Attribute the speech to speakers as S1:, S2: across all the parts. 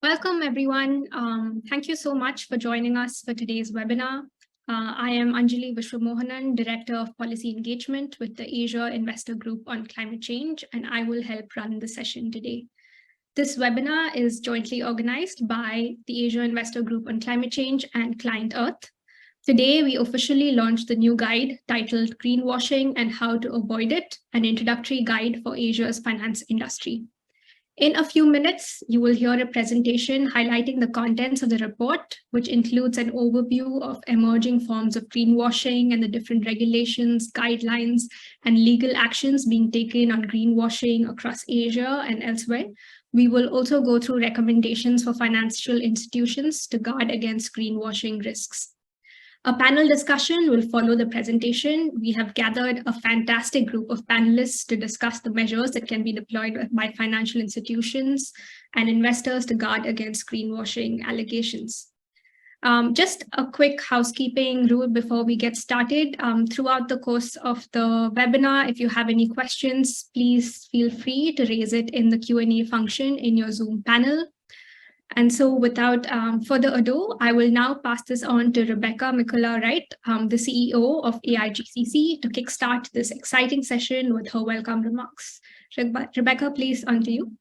S1: Welcome, everyone. Thank you so much for joining us for today's webinar. I am Anjali Vishwamohanan, Director of Policy Engagement with the Asia Investor Group on Climate Change, and I will help run the session today. This webinar is jointly organized by the Asia Investor Group on Climate Change and ClientEarth. Today, we officially launched the new guide titled Greenwashing and How to Avoid It, an introductory guide for Asia's finance industry. In a few minutes, you will hear a presentation highlighting the contents of the report, which includes an overview of emerging forms of greenwashing and the different regulations, guidelines, and legal actions being taken on greenwashing across Asia and elsewhere. We will also go through recommendations for financial institutions to guard against greenwashing risks. A panel discussion will follow the presentation. We have gathered a fantastic group of panelists to discuss the measures that can be deployed by financial institutions and investors to guard against greenwashing allegations. Just a quick housekeeping rule before we get started. Throughout the course of the webinar, if you have any questions, please feel free to raise it in the Q&A function in your Zoom panel. And so without further ado, I will now pass this on to Rebecca Mikula-Wright, the CEO of AIGCC, to kickstart this exciting session with her welcome remarks. Rebecca, please, on to you.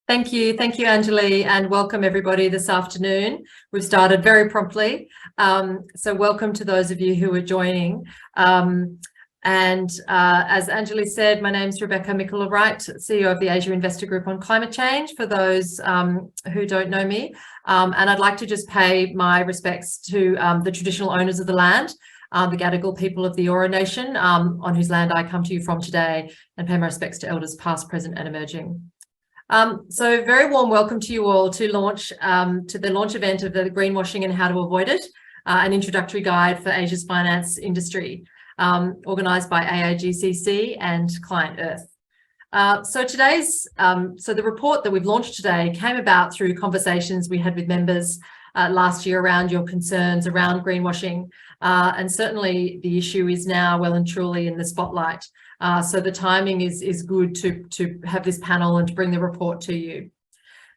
S2: Thank you, Anjali, and welcome everybody this afternoon. We've started very promptly, so welcome to those of you who are joining. As Anjali said, my name is Rebecca Mikula-Wright, CEO of the Asia Investor Group on Climate Change, for those who don't know me. And I'd like to just pay my respects to the traditional owners of the land, the Gadigal people of the Eora Nation, on whose land I come to you from today, and pay my respects to elders past, present and emerging. So very warm welcome to you all to the launch event of the Greenwashing and How to Avoid It, an introductory guide for Asia's finance industry. Organised by AIGCC and ClientEarth. So the report that we've launched today came about through conversations we had with members last year around your concerns around greenwashing, and certainly the issue is now well and truly in the spotlight. So the timing is good to have this panel and to bring the report to you.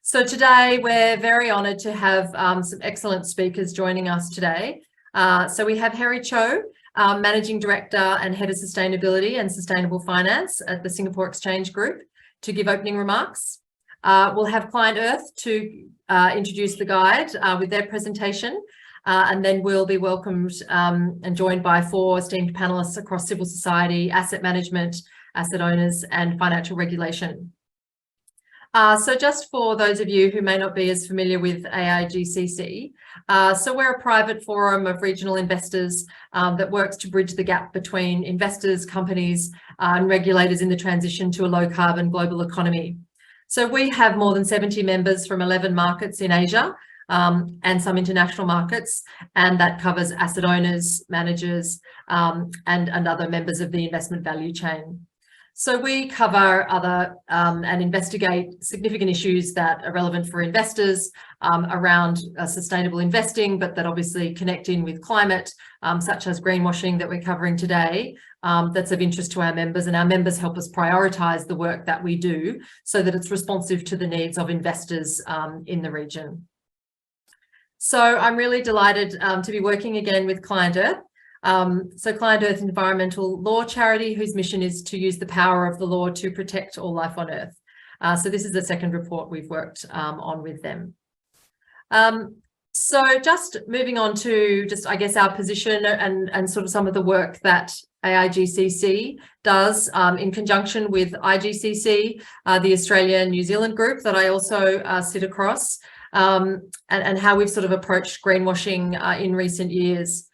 S2: So today we're very honoured to have some excellent speakers joining us today. So we have Harry Cho, Managing Director and Head of Sustainability and Sustainable Finance at the Singapore Exchange Group, to give opening remarks. We'll have ClientEarth to introduce the guide with their presentation, and then we'll be welcomed and joined by 4 esteemed panellists across civil society, asset management, asset owners and financial regulation. So just for those of you who may not be as familiar with AIGCC, so we're a private forum of regional investors that works to bridge the gap between investors, companies and regulators in the transition to a low carbon global economy. So we have more than 70 members from 11 markets in Asia and some international markets, and that covers asset owners, managers and other members of the investment value chain. So we cover other and investigate significant issues that are relevant for investors around sustainable investing, but that obviously connect in with climate, such as greenwashing that we're covering today, that's of interest to our members, and our members help us prioritise the work that we do so that it's responsive to the needs of investors in the region. So I'm really delighted to be working again with ClientEarth. So ClientEarth environmental law charity whose mission is to use the power of the law to protect all life on Earth. So this is the second report we've worked on with them. So just moving on to I guess our position and sort of some of the work that AIGCC does in conjunction with IGCC, the Australia and New Zealand group that I also sit across, and how we've sort of approached greenwashing in recent years.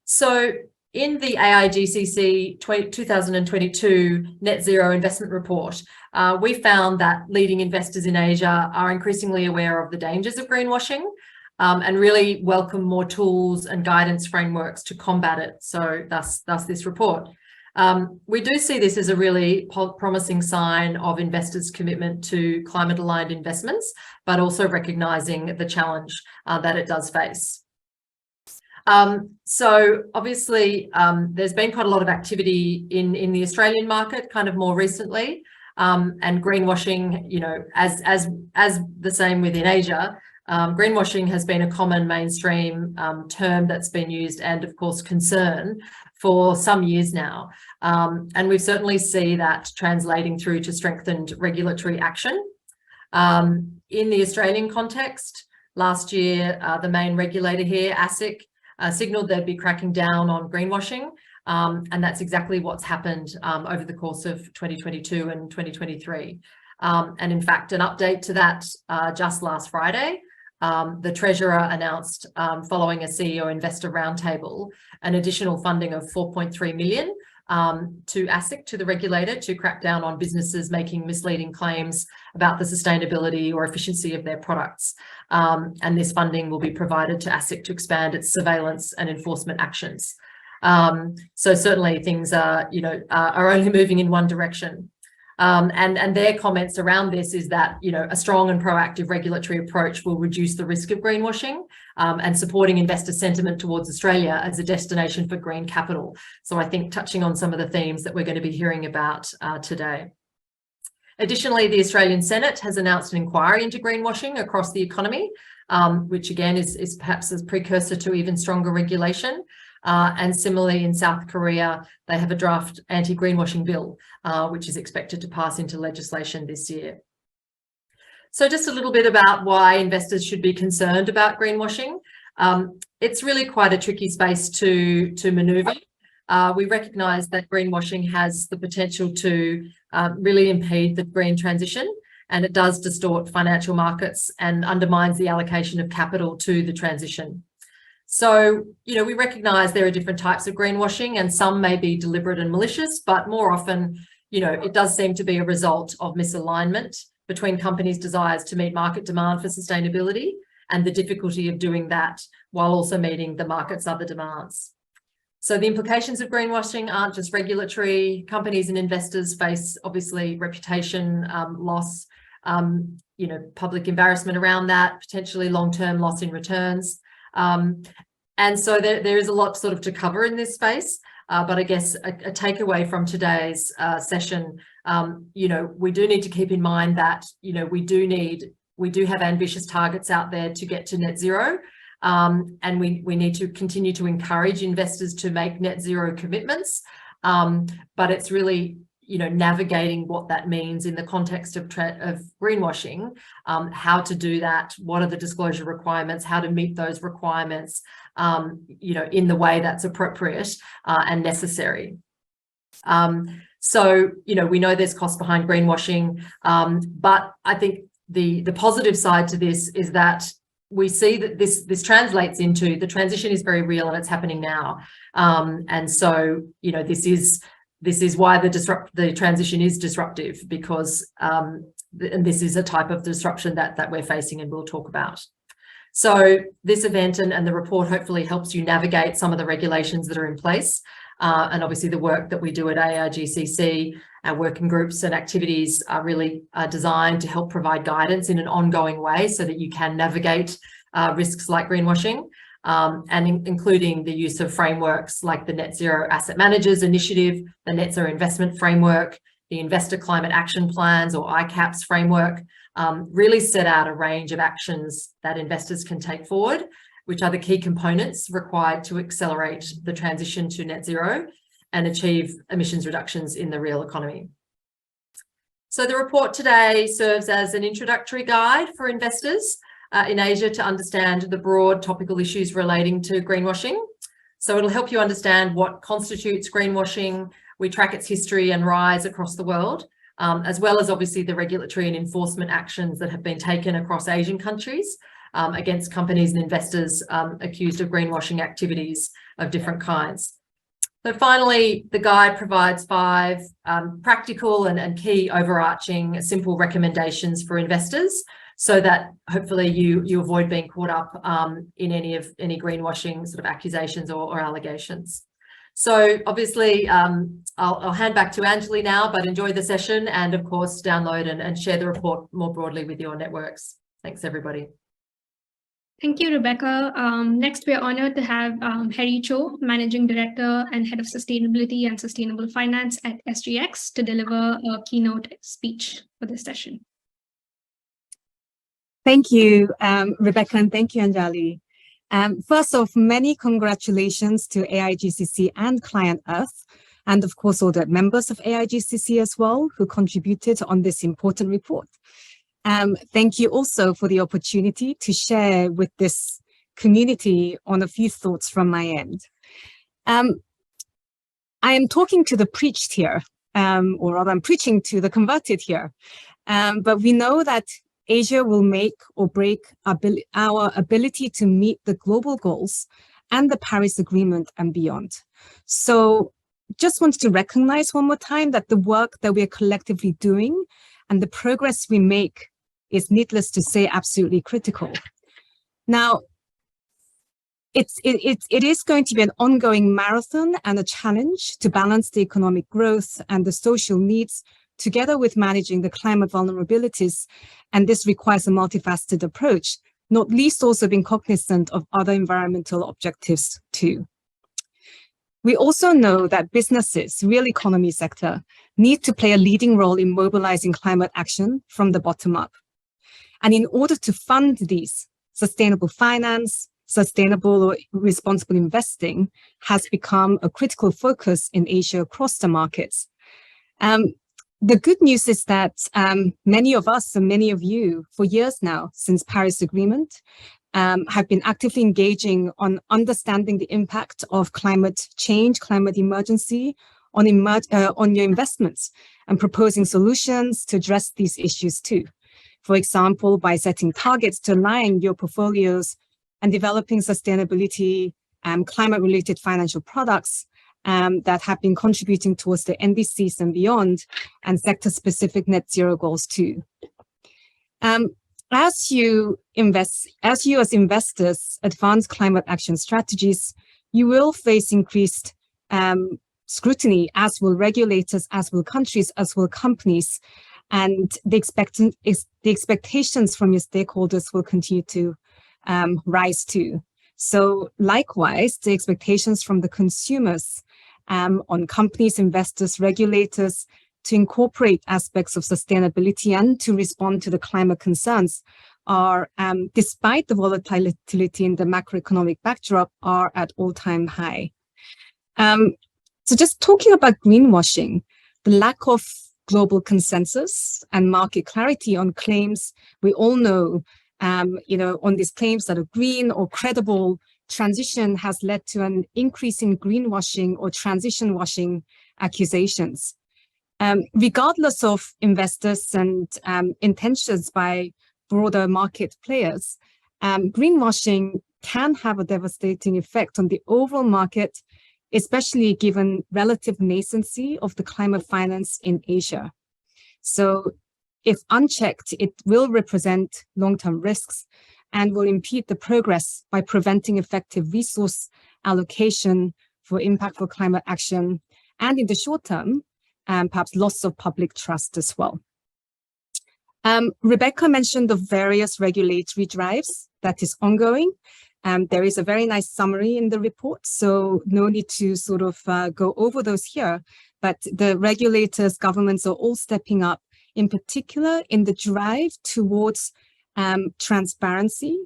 S2: So in the AIGCC 2022 Net Zero Investment Report, we found that leading investors in Asia are increasingly aware of the dangers of greenwashing and really welcome more tools and guidance frameworks to combat it. So thus this report. We do see this as a really promising sign of investors' commitment to climate-aligned investments, but also recognising the challenge that it does face. So obviously there's been quite a lot of activity in the Australian market kind of more recently. And greenwashing, you know, as the same within Asia, greenwashing has been a common mainstream term that's been used and, of course, concern for some years now. And we certainly see that translating through to strengthened regulatory action. In the Australian context, last year, the main regulator here, ASIC, signalled they'd be cracking down on greenwashing. And that's exactly what's happened over the course of 2022 and 2023. And in fact, an update to that just last Friday, the Treasurer announced, following a CEO investor roundtable, an additional funding of 4.3 million to ASIC, to the regulator, to crack down on businesses making misleading claims about the sustainability or efficiency of their products. And this funding will be provided to ASIC to expand its surveillance and enforcement actions. So certainly things are, you know, are only moving in one direction. And their comments around this is that, you know, a strong and proactive regulatory approach will reduce the risk of greenwashing, and supporting investor sentiment towards Australia as a destination for green capital. So I think touching on some of the themes that we're going to be hearing about today. Additionally, the Australian Senate has announced an inquiry into greenwashing across the economy, which again is perhaps a precursor to even stronger regulation. And similarly, in South Korea, they have a draft anti-greenwashing bill, which is expected to pass into legislation this year. So just a little bit about why investors should be concerned about greenwashing. It's really quite a tricky space to manoeuvre. We recognise that greenwashing has the potential to really impede the green transition, and it does distort financial markets and undermines the allocation of capital to the transition. So, you know, we recognise there are different types of greenwashing, and some may be deliberate and malicious, but more often, you know, it does seem to be a result of misalignment between companies' desires to meet market demand for sustainability and the difficulty of doing that while also meeting the market's other demands. So the implications of greenwashing aren't just regulatory. Companies and investors face, obviously, reputation loss, you know, public embarrassment around that, potentially long-term loss in returns. And so there is a lot sort of to cover in this space, but I guess a takeaway from today's session, you know, we do need to keep in mind that, you know, we do have ambitious targets out there to get to net zero, and we need to continue to encourage investors to make net zero commitments, but it's really, you know, navigating what that means in the context of greenwashing, how to do that, what are the disclosure requirements, how to meet those requirements, you know, in the way that's appropriate and necessary. So, you know, we know there's cost behind greenwashing, but I think the positive side to this is that we see that this translates into the transition is very real and it's happening now. And so, you know, this is why the transition is disruptive, because and this is a type of disruption that we're facing and we'll talk about. So this event and the report hopefully helps you navigate some of the regulations that are in place, and obviously the work that we do at AIGCC, our working groups and activities are really designed to help provide guidance in an ongoing way so that you can navigate risks like greenwashing. And including the use of frameworks like the Net Zero Asset Managers Initiative, the Net Zero Investment Framework, the Investor Climate Action Plans or ICAPS framework, really set out a range of actions that investors can take forward, which are the key components required to accelerate the transition to net zero and achieve emissions reductions in the real economy. So the report today serves as an introductory guide for investors in Asia to understand the broad topical issues relating to greenwashing. So it'll help you understand what constitutes greenwashing. We track its history and rise across the world, as well as obviously the regulatory and enforcement actions that have been taken across Asian countries against companies and investors accused of greenwashing activities of different kinds. So finally, the guide provides 5 practical and key overarching simple recommendations for investors, so that hopefully you avoid being caught up in any greenwashing sort of accusations or allegations. So obviously, I'll hand back to Anjali now, but enjoy the session and of course download and share the report more broadly with your networks. Thanks everybody.
S1: Thank you, Rebecca. Next, we are honored to have Harry Cho, Managing Director and Head of Sustainability and Sustainable Finance at SGX, to deliver a keynote speech for this session.
S3: Thank you, Rebecca, and thank you, Anjali. First off, many congratulations to AIGCC and ClientEarth, and of course, all the members of AIGCC as well, who contributed on this important report. Thank you also for the opportunity to share with this community on a few thoughts from my end. I am talking to the preached here, or rather I'm preaching to the converted here, but we know that Asia will make or break our ability to meet the global goals and the Paris Agreement and beyond. So just wanted to recognize one more time that the work that we are collectively doing and the progress we make is, needless to say, absolutely critical. Now, it is going to be an ongoing marathon and a challenge to balance the economic growth and the social needs together with managing the climate vulnerabilities, and this requires a multifaceted approach, not least also being cognizant of other environmental objectives too. We also know that businesses, real economy sector, need to play a leading role in mobilizing climate action from the bottom up. And in order to fund these, sustainable finance, sustainable or responsible investing has become a critical focus in Asia across the markets. The good news is that many of us and many of you for years now since Paris Agreement have been actively engaging on understanding the impact of climate change, climate emergency on your investments and proposing solutions to address these issues too. For example, by setting targets to align your portfolios and developing sustainability climate-related financial products that have been contributing towards the NDCs and beyond, and sector-specific net zero goals too. As you as investors advance climate action strategies, you will face increased scrutiny, as will regulators, as will countries, as will companies, and the expectations from your stakeholders will continue to rise too. So likewise, the expectations from the consumers on companies, investors, regulators to incorporate aspects of sustainability and to respond to the climate concerns are, despite the volatility in the macroeconomic backdrop, are at all-time high. So just talking about greenwashing, the lack of global consensus and market clarity on claims, we all know on these claims that are green or credible, transition has led to an increase in greenwashing or transition washing accusations. Regardless of investors and intentions by broader market players, greenwashing can have a devastating effect on the overall market, especially given relative nascency of the climate finance in Asia. So if unchecked, it will represent long-term risks and will impede the progress by preventing effective resource allocation for impactful climate action, and in the short term, perhaps loss of public trust as well. Rebecca mentioned the various regulatory drives that is ongoing. There is a very nice summary in the report, so no need to sort of go over those here, but the regulators, governments are all stepping up, in particular in the drive towards transparency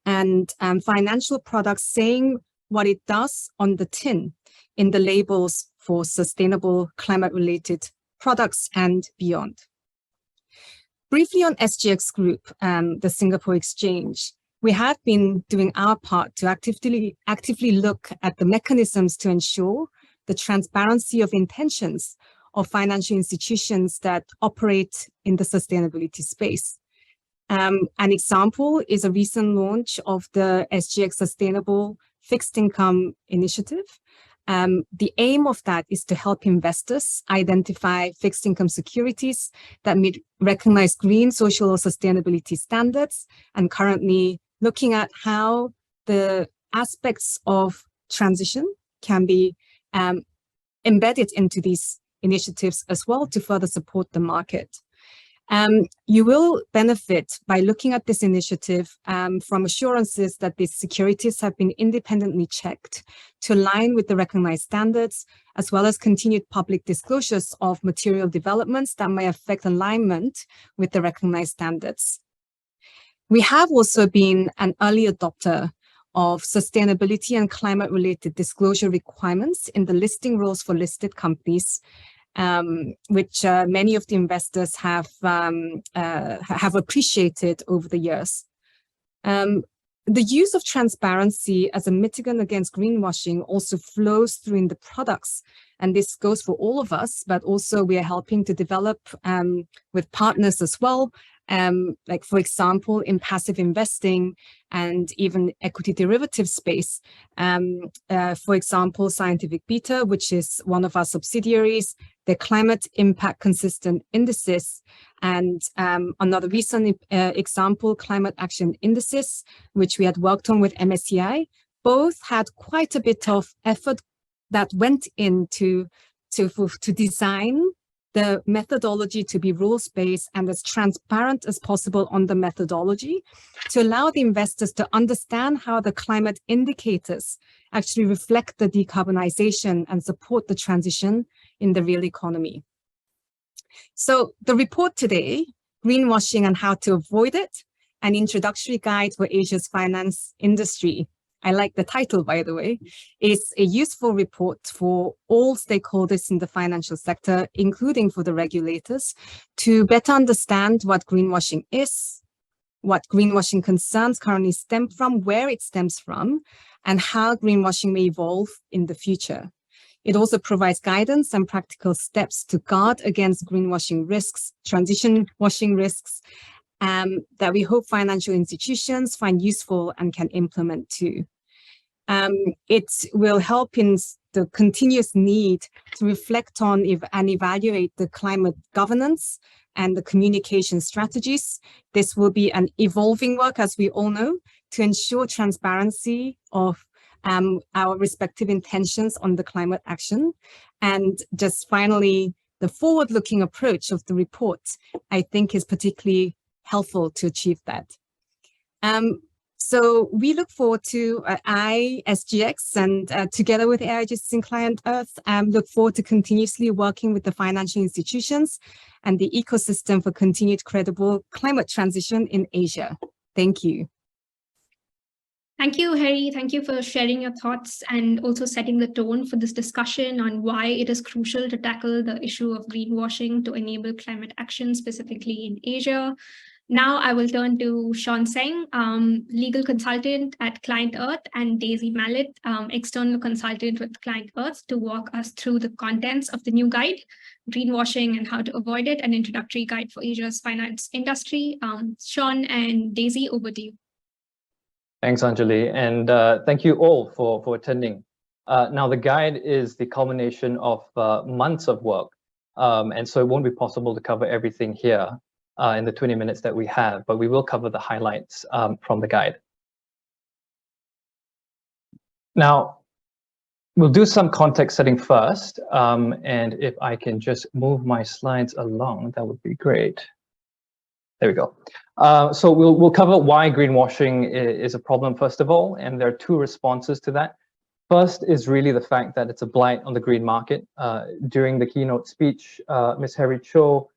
S3: and financial products saying what it does on the tin in the labels for sustainable climate-related products and beyond. Briefly on SGX Group, the Singapore Exchange, we have been doing our part to actively look at the mechanisms to ensure the transparency of intentions of financial institutions that operate in the sustainability space. An example is a recent launch of the SGX Sustainable Fixed Income Initiative. The aim of that is to help investors identify fixed income securities that meet recognized green, social, or sustainability standards, and currently looking at how the aspects of transition can be embedded into these initiatives as well to further support the market. You will benefit by looking at this initiative from assurances that these securities have been independently checked to align with the recognized standards, as well as continued public disclosures of material developments that may affect alignment with the recognized standards. We have also been an early adopter of sustainability and climate-related disclosure requirements in the listing rules for listed companies, which many of the investors have appreciated over the years. The use of transparency as a mitigant against greenwashing also flows through in the products, and this goes for all of us, but also we are helping to develop with partners as well, like for example, in passive investing and even equity derivative space. For example, Scientific Beta, which is one of our subsidiaries, the climate impact consistent indices, and another recent example, climate action indices, which we had worked on with MSCI, both had quite a bit of effort that went into to design the methodology to be rules-based and as transparent as possible on the methodology to allow the investors to understand how the climate indicators actually reflect the decarbonization and support the transition in the real economy. So the report today, Greenwashing and How to Avoid It, an introductory guide for Asia's finance industry. I like the title, by the way, is a useful report for all stakeholders in the financial sector, including for the regulators, to better understand what greenwashing is, what greenwashing concerns currently stem from, where it stems from, and how greenwashing may evolve in the future. It also provides guidance and practical steps to guard against greenwashing risks, transition washing risks, that we hope financial institutions find useful and can implement too. It will help in the continuous need to reflect on and evaluate the climate governance and the communication strategies. This will be an evolving work, as we all know, to ensure transparency of our respective intentions on the climate action. And just finally, the forward-looking approach of the report, I think, is particularly helpful to achieve that. So we look forward to AIGCC and together with AIGCC and ClientEarth, look forward to continuously working with the financial institutions and the ecosystem for continued credible climate transition in Asia. Thank you.
S1: Thank you, Harry. Thank you for sharing your thoughts and also setting the tone for this discussion on why it is crucial to tackle the issue of greenwashing to enable climate action, specifically in Asia. Now I will turn to Sean Seng, legal consultant at ClientEarth, and Daisy Mallet, external consultant with ClientEarth, to walk us through the contents of the new guide, Greenwashing and How to Avoid It, an introductory guide for Asia's finance industry. Sean and Daisy, over to you.
S4: Thanks, Anjali, and thank you all for attending. Now, the guide is the culmination of months of work, and so it won't be possible to cover everything here in the 20 minutes that we have, but we will cover the highlights from the guide. Now, we'll do some context setting first, and if I can just move my slides along, that would be great. There we go. So we'll cover why greenwashing is a problem, first of all, and there are two responses to that. First is really the fact that it's a blight on the green market. During the keynote speech, Ms. Harry Cho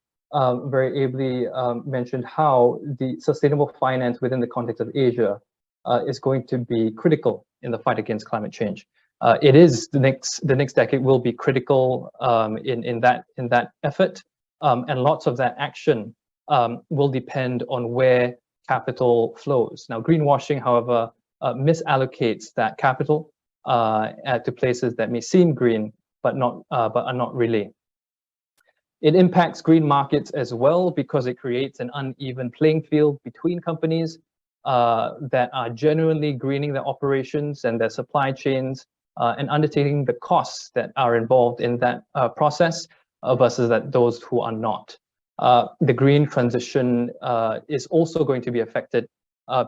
S4: very ably mentioned how the sustainable finance within the context of Asia is going to be critical in the fight against climate change. It is the next decade will be critical in that effort, and lots of that action will depend on where capital flows. Now, greenwashing, however, misallocates that capital to places that may seem green, but are not really. It impacts green markets as well because it creates an uneven playing field between companies that are genuinely greening their operations and their supply chains and undertaking the costs that are involved in that process versus those who are not. The green transition is also going to be affected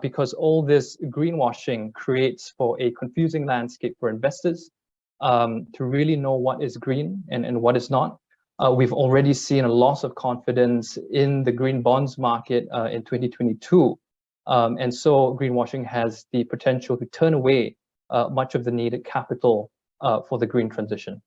S4: because all this greenwashing creates for a confusing landscape for investors to really know what is green and what is not. We've already seen a loss of confidence in the green bonds market in 2022. And so greenwashing has the potential to turn away much of the needed capital for the green transition.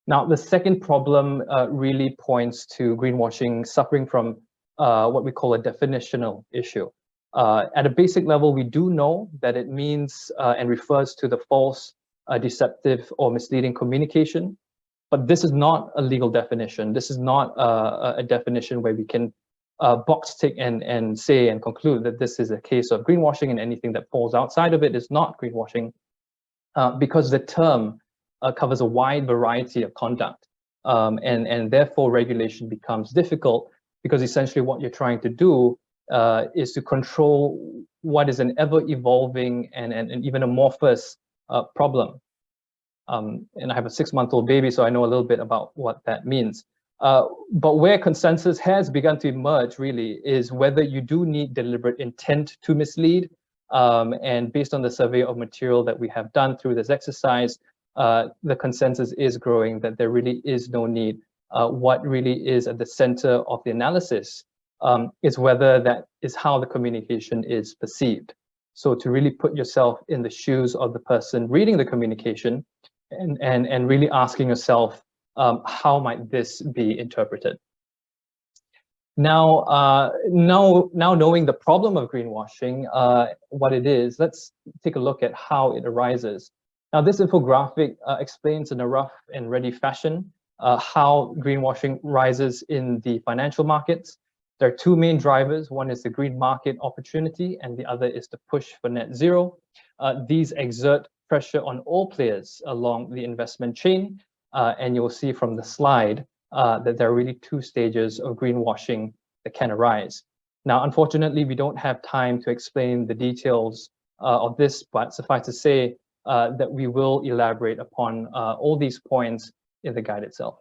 S4: Now, the second problem really points to greenwashing suffering from what we call a definitional issue. At a basic level, we do know that it means and refers to the false, deceptive, or misleading communication. But this is not a legal definition. This is not a definition where we can box tick and say and conclude that this is a case of greenwashing, and anything that falls outside of it is not greenwashing, because the term covers a wide variety of conduct. And therefore regulation becomes difficult, because essentially what you're trying to do is to control what is an ever-evolving and even amorphous problem. And I have a 6-month-old baby, so I know a little bit about what that means. But where consensus has begun to emerge really is whether you do need deliberate intent to mislead. And based on the survey of material that we have done through this exercise, the consensus is growing that there really is no need. What really is at the center of the analysis is whether that is how the communication is perceived. So to really put yourself in the shoes of the person reading the communication, and really asking yourself, how might this be interpreted? Now, now knowing the problem of greenwashing, what it is, let's take a look at how it arises. Now, this infographic explains in a rough and ready fashion how greenwashing rises in the financial markets. There are two main drivers. One is the green market opportunity, and the other is the push for net zero. These exert pressure on all players along the investment chain, and you'll see from the slide that there are really two stages of greenwashing that can arise. Now, unfortunately, we don't have time to explain the details of this, but suffice to say that we will elaborate upon all these points in the guide itself.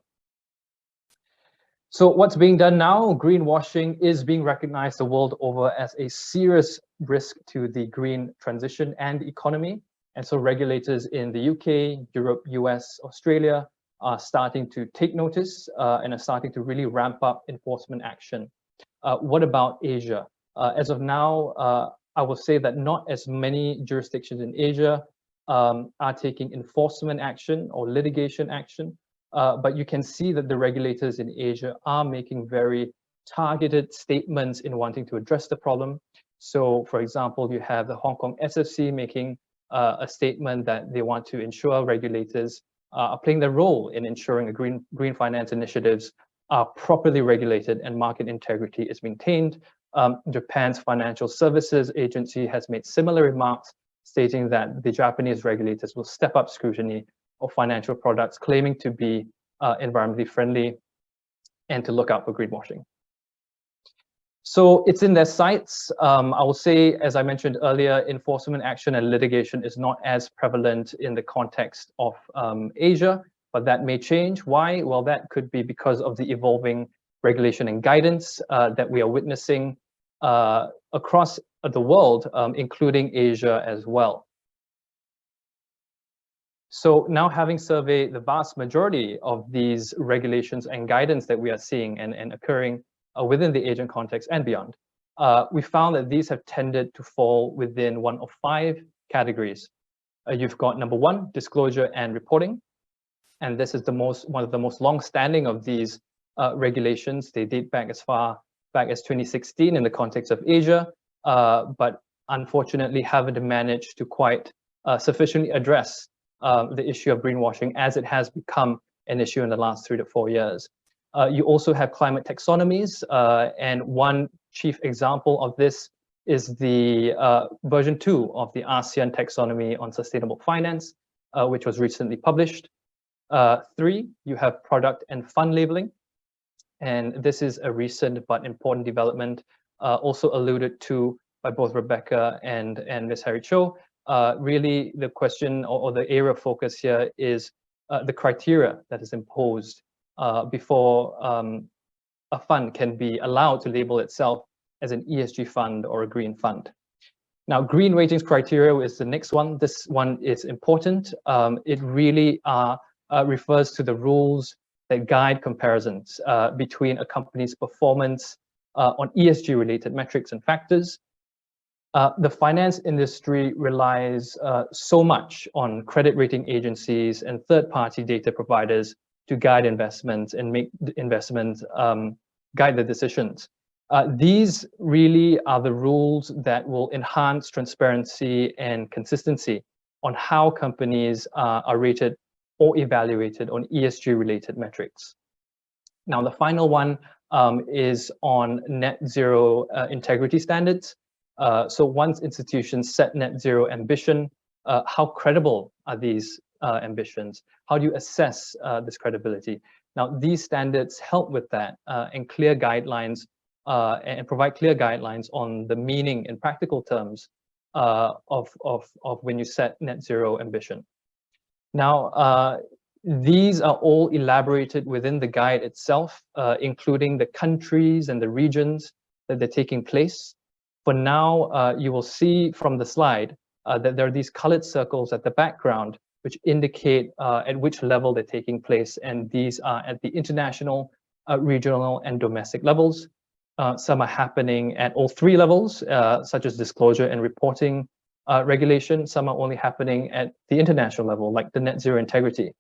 S4: So what's being done now? Greenwashing is being recognized the world over as a serious risk to the green transition and economy. And so regulators in the UK, Europe, US, Australia are starting to take notice and are starting to really ramp up enforcement action. What about Asia? As of now, I will say that not as many jurisdictions in Asia are taking enforcement action or litigation action, but you can see that the regulators in Asia are making very targeted statements in wanting to address the problem. So, for example, you have the Hong Kong SFC making a statement that they want to ensure regulators are playing their role in ensuring a green finance initiatives are properly regulated and market integrity is maintained. Japan's Financial Services Agency has made similar remarks, stating that the Japanese regulators will step up scrutiny of financial products claiming to be environmentally friendly and to look out for greenwashing. So it's in their sights. I will say, as I mentioned earlier, enforcement action and litigation is not as prevalent in the context of Asia, but that may change. Why? Well, that could be because of the evolving regulation and guidance that we are witnessing across the world, including Asia as well. So now, having surveyed the vast majority of these regulations and guidance that we are seeing and occurring within the Asian context and beyond, we found that these have tended to fall within one of 5 categories. You've got number 1, disclosure and reporting. And this is one of the most long-standing of these regulations. They date back as far back as 2016 in the context of Asia, but unfortunately haven't managed to quite sufficiently address the issue of greenwashing as it has become an issue in the last 3 to 4 years. You also have climate taxonomies, and one chief example of this is the version 2 of the ASEAN taxonomy on sustainable finance, which was recently published. 3, you have product and fund labeling, and this is a recent but important development, also alluded to by both Rebecca and Ms. Harry Cho. Really, the question or the area of focus here is the criteria that is imposed before a fund can be allowed to label itself as an ESG fund or a green fund. Now, green ratings criteria is the next one. This one is important. It really refers to the rules that guide comparisons between a company's performance on ESG-related metrics and factors. The finance industry relies so much on credit rating agencies and third-party data providers to guide investments and make investments guide the decisions. These really are the rules that will enhance transparency and consistency on how companies are rated or evaluated on ESG-related metrics. Now, the final one is on net zero integrity standards. So once institutions set net zero ambition, how credible are these ambitions? How do you assess this credibility? Now, these standards help with that and clear guidelines and provide clear guidelines on the meaning in practical terms of when you set net zero ambition. Now, these are all elaborated within the guide itself, including the countries and the regions that they're taking place. For now, you will see from the slide that there are these colored circles at the background, which indicate at which level they're taking place. And these are at the international, regional, and domestic levels. Some are happening at all three levels, such as disclosure and reporting regulation. Some are only happening at the international level, like the net zero integrity.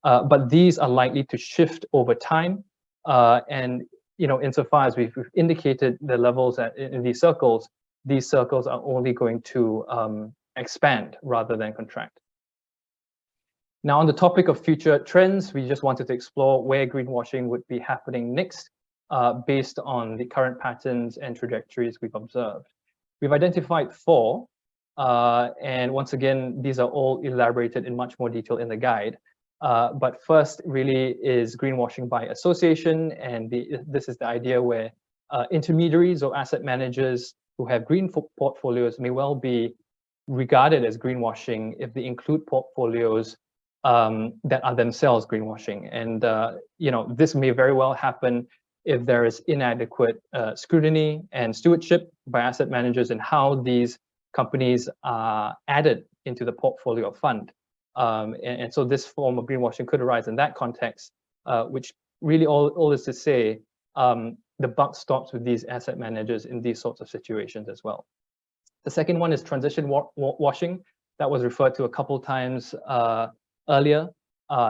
S4: But these are likely to shift over time. And insofar as we've indicated the levels in these circles are only going to expand rather than contract. Now, on the topic of future trends, we just wanted to explore where greenwashing would be happening next, based on the current patterns and trajectories we've observed. We've identified 4, and once again, these are all elaborated in much more detail in the guide. But first really is greenwashing by association, and this is the idea where intermediaries or asset managers who have green portfolios may well be regarded as greenwashing if they include portfolios that are themselves greenwashing. And this may very well happen if there is inadequate scrutiny and stewardship by asset managers in how these companies are added into the portfolio of fund. And so this form of greenwashing could arise in that context, which really all is to say, the buck stops with these asset managers in these sorts of situations as well. The second one is transition washing. That was referred to a couple times earlier.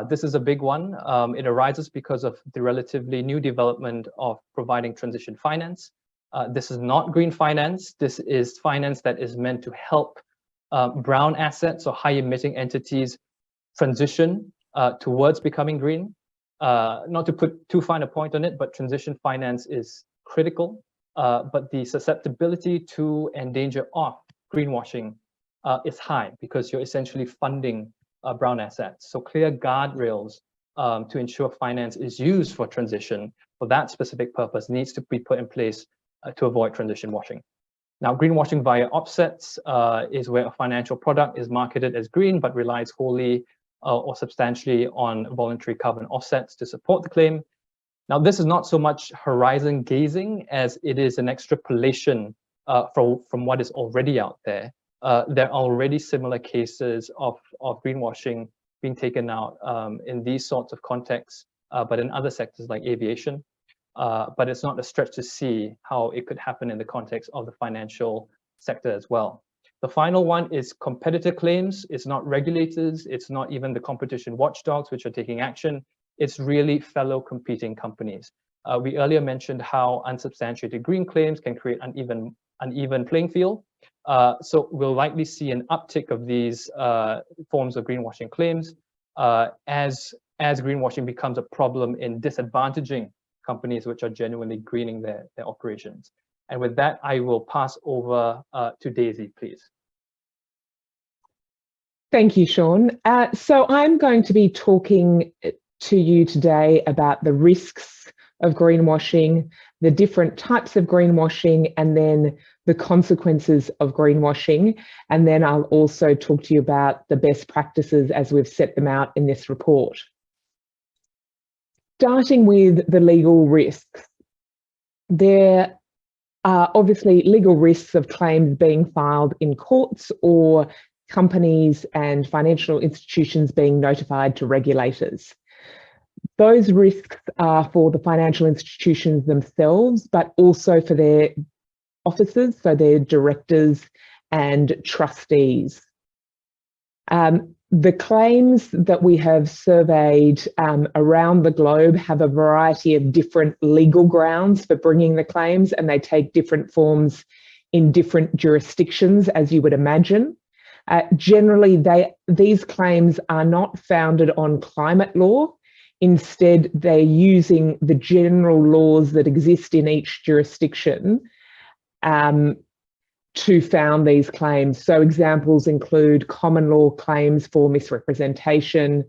S4: This is a big one. It arises because of the relatively new development of providing transition finance. This is not green finance. This is finance that is meant to help brown assets or high emitting entities transition towards becoming green. Not to put too fine a point on it, but transition finance is critical. But the susceptibility to and danger of greenwashing is high because you're essentially funding brown assets. So clear guardrails to ensure finance is used for transition for that specific purpose needs to be put in place to avoid transition washing. Now, greenwashing via offsets is where a financial product is marketed as green, but relies wholly or substantially on voluntary carbon offsets to support the claim. Now, this is not so much horizon gazing as it is an extrapolation from what is already out there. There are already similar cases of greenwashing being taken out in these sorts of contexts, but in other sectors like aviation. But it's not a stretch to see how it could happen in the context of the financial sector as well. The final one is competitor claims. It's not regulators. It's not even the competition watchdogs which are taking action. It's really fellow competing companies. We earlier mentioned how unsubstantiated green claims can create uneven playing field. So we'll likely see an uptick of these forms of greenwashing claims as greenwashing becomes a problem in disadvantaging companies which are genuinely greening their operations. And with that, I will pass over to Daisy, please.
S5: Thank you, Sean. So I'm going to be talking to you today about the risks of greenwashing, the different types of greenwashing, and then the consequences of greenwashing. And then I'll also talk to you about the best practices as we've set them out in this report. Starting with the legal risks. There are obviously legal risks of claims being filed in courts or companies and financial institutions being notified to regulators. Those risks are for the financial institutions themselves, but also for their officers, so their directors and trustees. The claims that we have surveyed around the globe have a variety of different legal grounds for bringing the claims, and they take different forms in different jurisdictions, as you would imagine. Generally, these claims are not founded on climate law. Instead, they're using the general laws that exist in each jurisdiction to found these claims. So examples include common law claims for misrepresentation,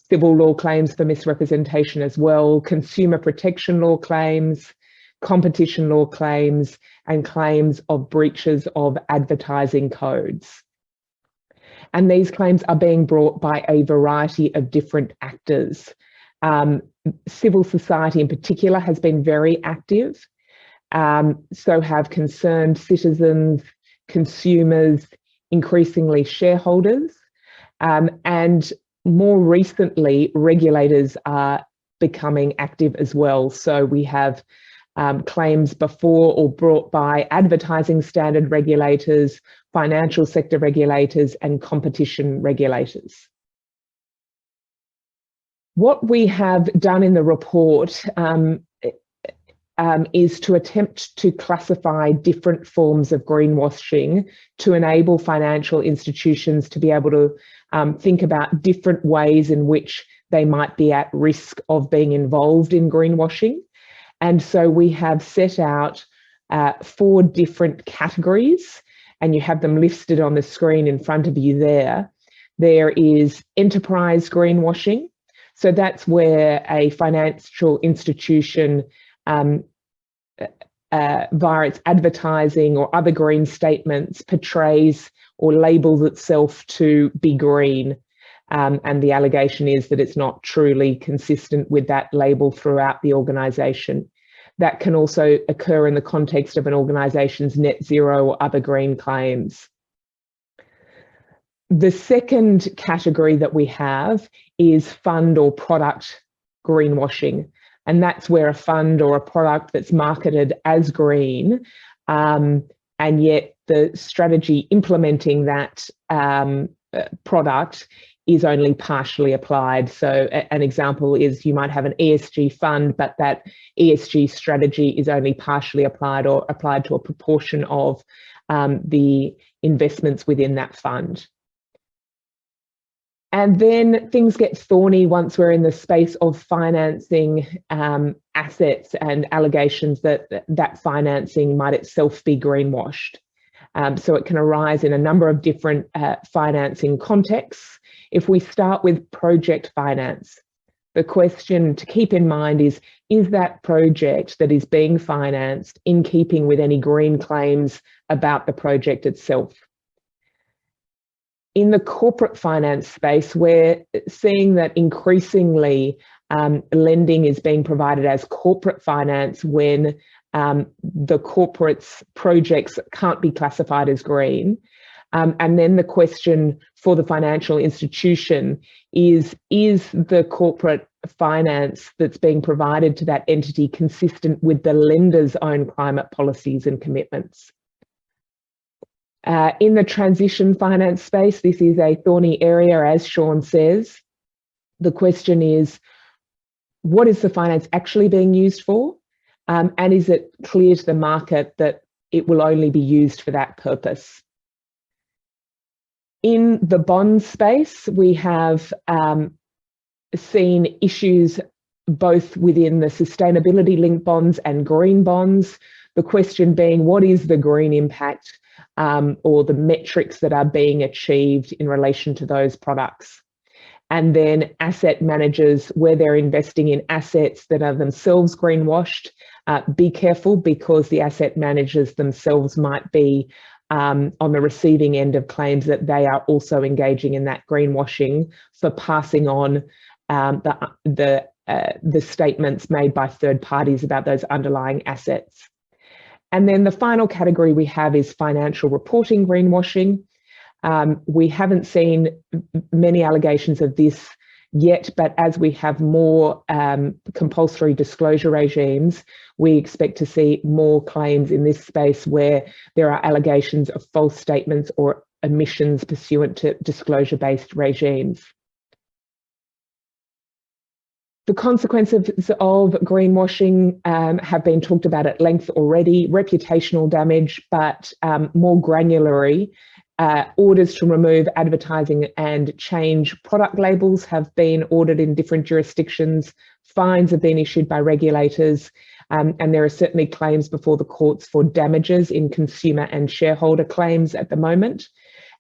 S5: civil law claims for misrepresentation as well, consumer protection law claims, competition law claims, and claims of breaches of advertising codes. And these claims are being brought by a variety of different actors. Civil society in particular has been very active. So have concerned citizens, consumers, increasingly shareholders, and more recently, regulators are becoming active as well. So we have claims before or brought by advertising standard regulators, financial sector regulators, and competition regulators. What we have done in the report is to attempt to classify different forms of greenwashing to enable financial institutions to be able to think about different ways in which they might be at risk of being involved in greenwashing. And so we have set out 4 different categories, and you have them listed on the screen in front of you there. There is enterprise greenwashing. So that's where a financial institution via its advertising or other green statements portrays or labels itself to be green. And the allegation is that it's not truly consistent with that label throughout the organisation. That can also occur in the context of an organisation's net zero or other green claims. The second category that we have is fund or product greenwashing. And that's where a fund or a product that's marketed as green, and yet the strategy implementing that product is only partially applied. So an example is you might have an ESG fund, but that ESG strategy is only partially applied or applied to a proportion of the investments within that fund. And then things get thorny once we're in the space of financing assets and allegations that that financing might itself be greenwashed. So it can arise in a number of different financing contexts. If we start with project finance, the question to keep in mind is that project that is being financed in keeping with any green claims about the project itself? In the corporate finance space, we're seeing that increasingly lending is being provided as corporate finance when the corporate's projects can't be classified as green. And then the question for the financial institution is the corporate finance that's being provided to that entity consistent with the lender's own climate policies and commitments? In the transition finance space, this is a thorny area, as Sean says. The question is, what is the finance actually being used for? And is it clear to the market that it will only be used for that purpose? In the bond space, we have seen issues both within the sustainability-linked bonds and green bonds. The question being, what is the green impact or the metrics that are being achieved in relation to those products? And then asset managers, where they're investing in assets that are themselves greenwashed, be careful, because the asset managers themselves might be on the receiving end of claims that they are also engaging in that greenwashing for passing on the statements made by third parties about those underlying assets. And then the final category we have is financial reporting greenwashing. We haven't seen many allegations of this yet, but as we have more compulsory disclosure regimes, we expect to see more claims in this space where there are allegations of false statements or omissions pursuant to disclosure-based regimes. The consequences of greenwashing have been talked about at length already. Reputational damage, but more granularly, orders to remove advertising and change product labels have been ordered in different jurisdictions. Fines have been issued by regulators, and there are certainly claims before the courts for damages in consumer and shareholder claims at the moment.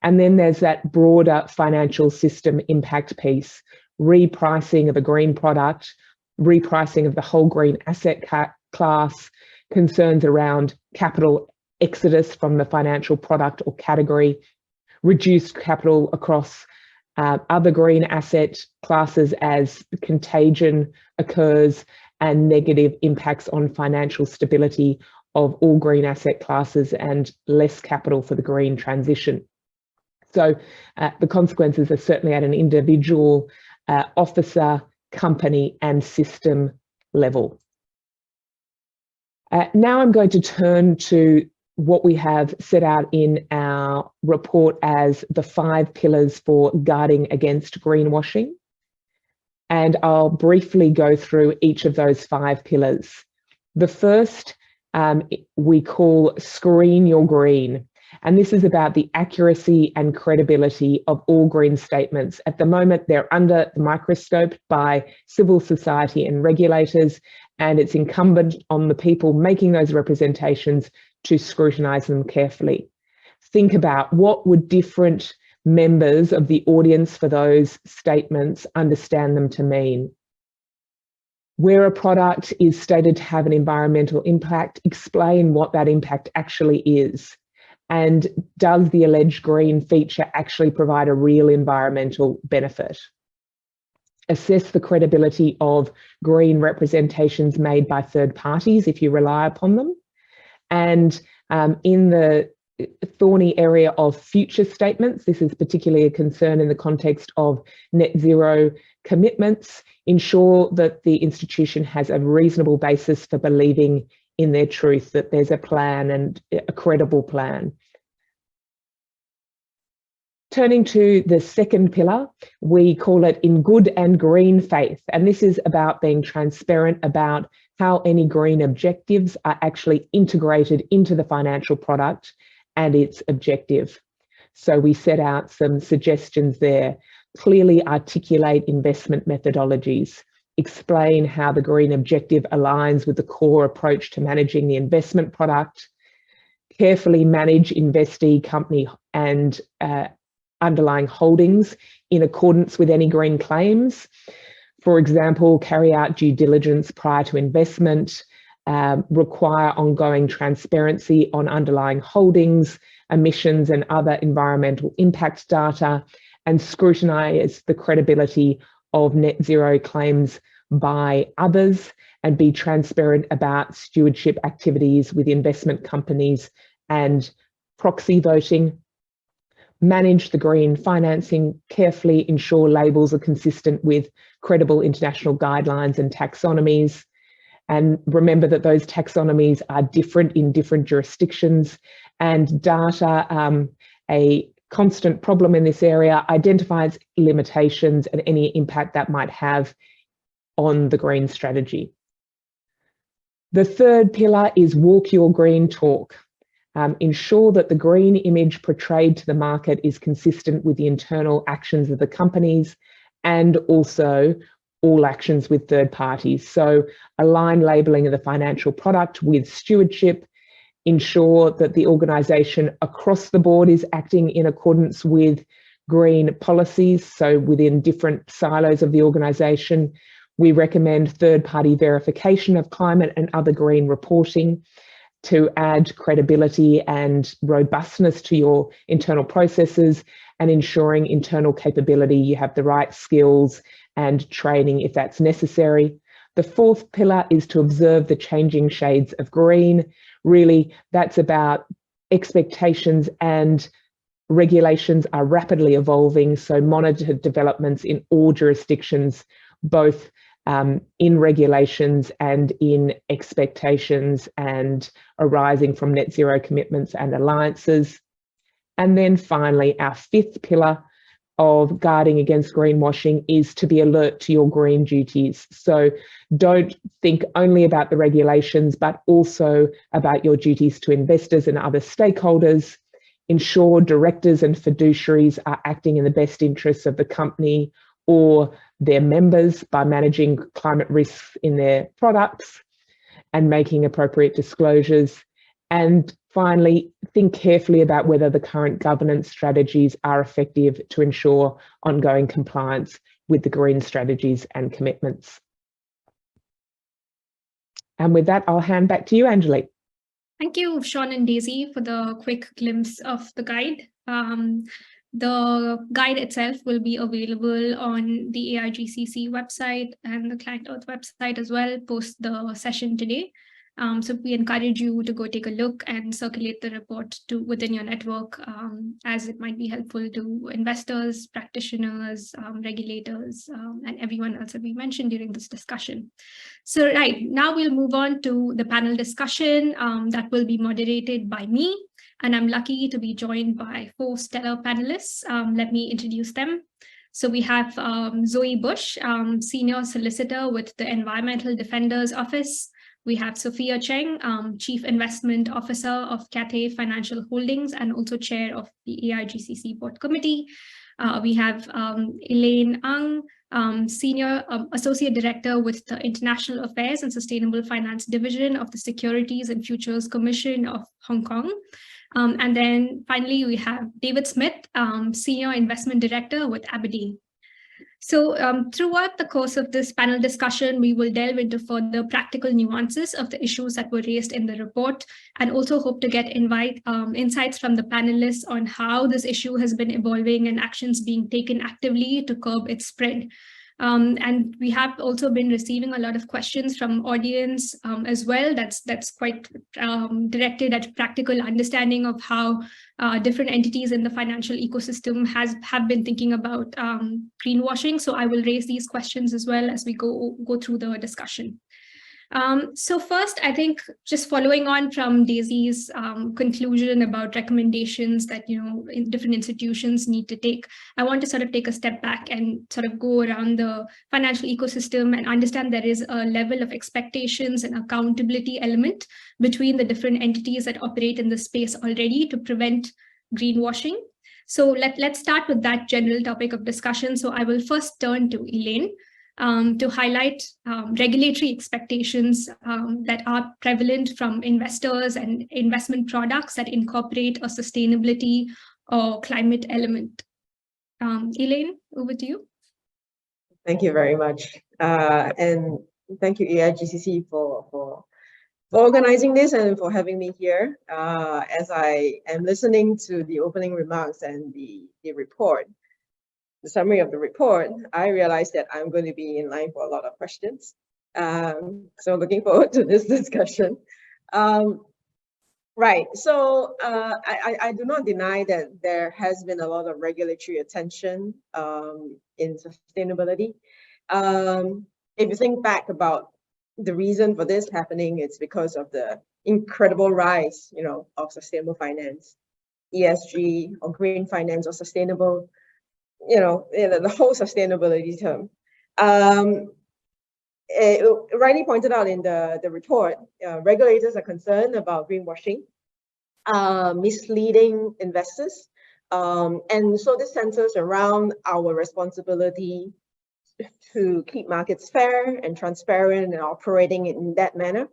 S5: And then there's that broader financial system impact piece, repricing of a green product, repricing of the whole green asset class, concerns around capital exodus from the financial product or category, reduced capital across other green asset classes as contagion occurs, and negative impacts on financial stability of all green asset classes and less capital for the green transition. So the consequences are certainly at an individual, officer, company and system level. Now I'm going to turn to what we have set out in our report as the 5 pillars for guarding against greenwashing. And I'll briefly go through each of those 5 pillars. The first we call Screen Your Green. And this is about the accuracy and credibility of all green statements. At the moment, they're under the microscope by civil society and regulators, and it's incumbent on the people making those representations to scrutinise them carefully. Think about what would different members of the audience for those statements understand them to mean. Where a product is stated to have an environmental impact, explain what that impact actually is. And does the alleged green feature actually provide a real environmental benefit? Assess the credibility of green representations made by third parties if you rely upon them. And in the thorny area of future statements, this is particularly a concern in the context of net zero commitments, ensure that the institution has a reasonable basis for believing in their truth, that there's a plan and a credible plan. Turning to the second pillar, we call it In Good and Green Faith. And this is about being transparent about how any green objectives are actually integrated into the financial product and its objective. So we set out some suggestions there. Clearly articulate investment methodologies. Explain how the green objective aligns with the core approach to managing the investment product. Carefully manage investee, company and underlying holdings in accordance with any green claims. For example, carry out due diligence prior to investment, require ongoing transparency on underlying holdings, emissions and other environmental impact data, and scrutinise the credibility of net zero claims by others, and be transparent about stewardship activities with investment companies and proxy voting. Manage the green financing carefully, ensure labels are consistent with credible international guidelines and taxonomies. And remember that those taxonomies are different in different jurisdictions, and data, a constant problem in this area, identifies limitations and any impact that might have on the green strategy. The third pillar is Walk Your Green Talk. Ensure that the green image portrayed to the market is consistent with the internal actions of the companies and also all actions with third parties. So align labelling of the financial product with stewardship, ensure that the organisation across the board is acting in accordance with green policies. So within different silos of the organisation, we recommend third-party verification of climate and other green reporting to add credibility and robustness to your internal processes, and ensuring internal capability, you have the right skills and training if that's necessary. The fourth pillar is to observe the changing shades of green. Really, that's about expectations and regulations are rapidly evolving, so monitor developments in all jurisdictions, both in regulations and in expectations and arising from net zero commitments and alliances. And then finally, our fifth pillar of guarding against greenwashing is to be alert to your green duties. So don't think only about the regulations, but also about your duties to investors and other stakeholders. Ensure directors and fiduciaries are acting in the best interests of the company or their members by managing climate risks in their products and making appropriate disclosures. And finally, think carefully about whether the current governance strategies are effective to ensure ongoing compliance with the green strategies and commitments. And with that, I'll hand back to you, Angelique.
S1: Thank you, Sean and Daisy, for the quick glimpse of the guide. The guide itself will be available on the AIGCC website and the ClientEarth website as well post the session today. So we encourage you to go take a look and circulate the report within your network, as it might be helpful to investors, practitioners, regulators, and everyone else that we mentioned during this discussion. So right, now we'll move on to the panel discussion that will be moderated by me. And I'm lucky to be joined by 4 stellar panelists. Let me introduce them. So we have Zoe Bush, Senior Solicitor with the Environmental Defenders Office. We have Sophia Cheng, Chief Investment Officer of Cathay Financial Holdings and also Chair of the AIGCC Board Committee. We have Elaine Ang, Senior Associate Director with the International Affairs and Sustainable Finance Division of the Securities and Futures Commission of Hong Kong. And then finally, we have David Smith, Senior Investment Director with Aberdeen. So throughout the course of this panel discussion, we will delve into further practical nuances of the issues that were raised in the report, and also hope to get insights from the panelists on how this issue has been evolving and actions being taken actively to curb its spread. And we have also been receiving a lot of questions from audience as well. That's quite directed at practical understanding of how different entities in the financial ecosystem have been thinking about greenwashing. So I will raise these questions as well as we go through the discussion. So first, I think just following on from Daisy's conclusion about recommendations that, different institutions need to take, I want to sort of take a step back and sort of go around the financial ecosystem and understand there is a level of expectations and accountability element between the different entities that operate in the space already to prevent greenwashing. So let's start with that general topic of discussion. So I will first turn to Elaine to highlight regulatory expectations that are prevalent from investors and investment products that incorporate a sustainability or climate element. Elaine, over to you.
S6: Thank you very much. And thank you, AIGCC, for organizing this and for having me here. As I am listening to the opening remarks and the report, the summary of the report, I realized that I'm going to be in line for a lot of questions. So looking forward to this discussion. Right, so I do not deny that there has been a lot of regulatory attention in sustainability. If you think back about the reason for this happening, it's because of the incredible rise, of sustainable finance, ESG or green finance or sustainable, the whole sustainability term. Rightly pointed out in the report, regulators are concerned about greenwashing, misleading investors. And so this centers around our responsibility to keep markets fair and transparent and operating in that manner,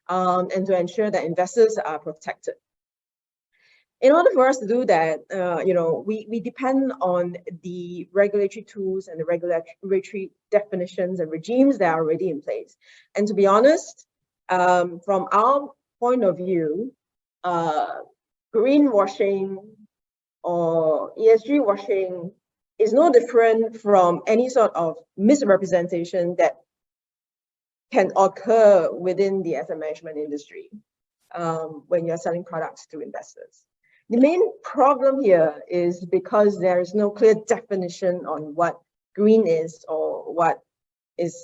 S6: and to ensure that investors are protected. In order for us to do that, we depend on the regulatory tools and the regulatory definitions and regimes that are already in place. And to be honest, from our point of view, greenwashing or ESG washing is no different from any sort of misrepresentation that can occur within the asset management industry when you're selling products to investors. The main problem here is because there is no clear definition on what green is or what is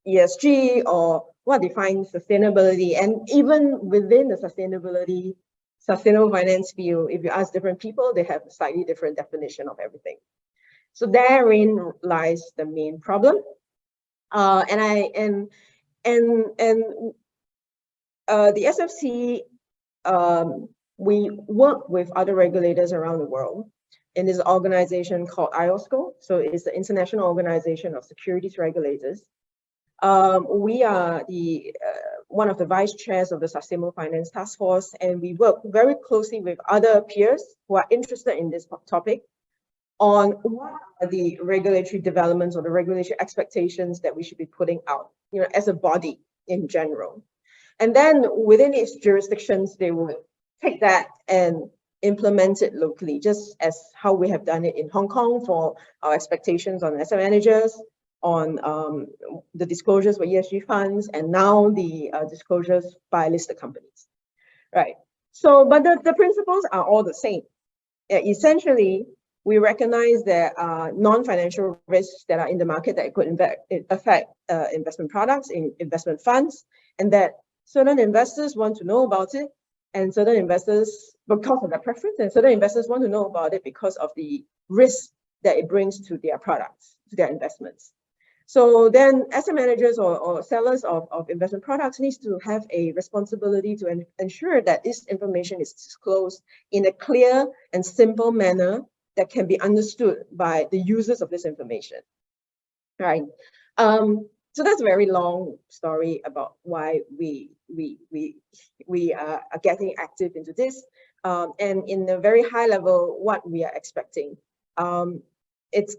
S6: ESG or what defines sustainability. And even within the sustainable finance field, if you ask different people, they have a slightly different definition of everything. So therein lies the main problem. The SFC, we work with other regulators around the world in this organization called IOSCO. So it's the International Organization of Securities Regulators. We are one of the vice chairs of the Sustainable Finance Task Force, and we work very closely with other peers who are interested in this topic on what are the regulatory developments or the regulatory expectations that we should be putting out, as a body in general. And then within its jurisdictions, they would take that and implement it locally, just as how we have done it in Hong Kong for our expectations on asset managers, on the disclosures for ESG funds, and now the disclosures by listed companies, right? So, but the principles are all the same. Essentially, we recognize there are non-financial risks that are in the market that could affect investment products, in investment funds, and that certain investors want to know about it, and certain investors, because of their preference, and certain investors want to know about it because of the risk that it brings to their products, to their investments. So then asset managers or sellers of investment products needs to have a responsibility to ensure that this information is disclosed in a clear and simple manner that can be understood by the users of this information, right? So that's a very long story about why we are getting active into this. And in a very high level, what we are expecting. It's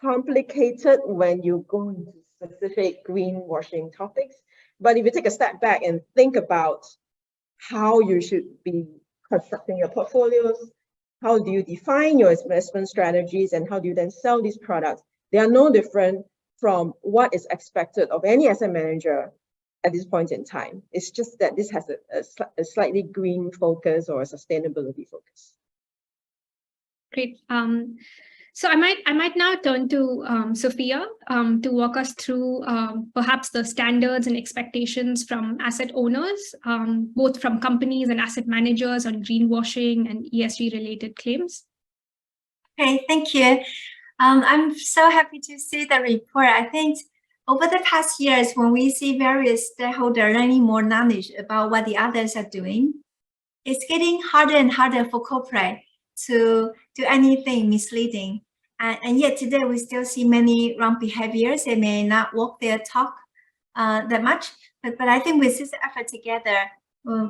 S6: complicated when you go into specific greenwashing topics. But if you take a step back and think about how you should be constructing your portfolios, how do you define your investment strategies, and how do you then sell these products, they are no different from what is expected of any asset manager at this point in time. It's just that this has a slightly green focus or a sustainability focus.
S1: Great. So I might now turn to Sophia to walk us through perhaps the standards and expectations from asset owners, both from companies and asset managers on greenwashing and ESG related claims.
S7: Okay, thank you. I'm so happy to see the report. I think over the past years, when we see various stakeholders learning more knowledge about what the others are doing, it's getting harder and harder for corporate to do anything misleading. And yet today we still see many wrong behaviors. They may not walk their talk that much, but I think with this effort together,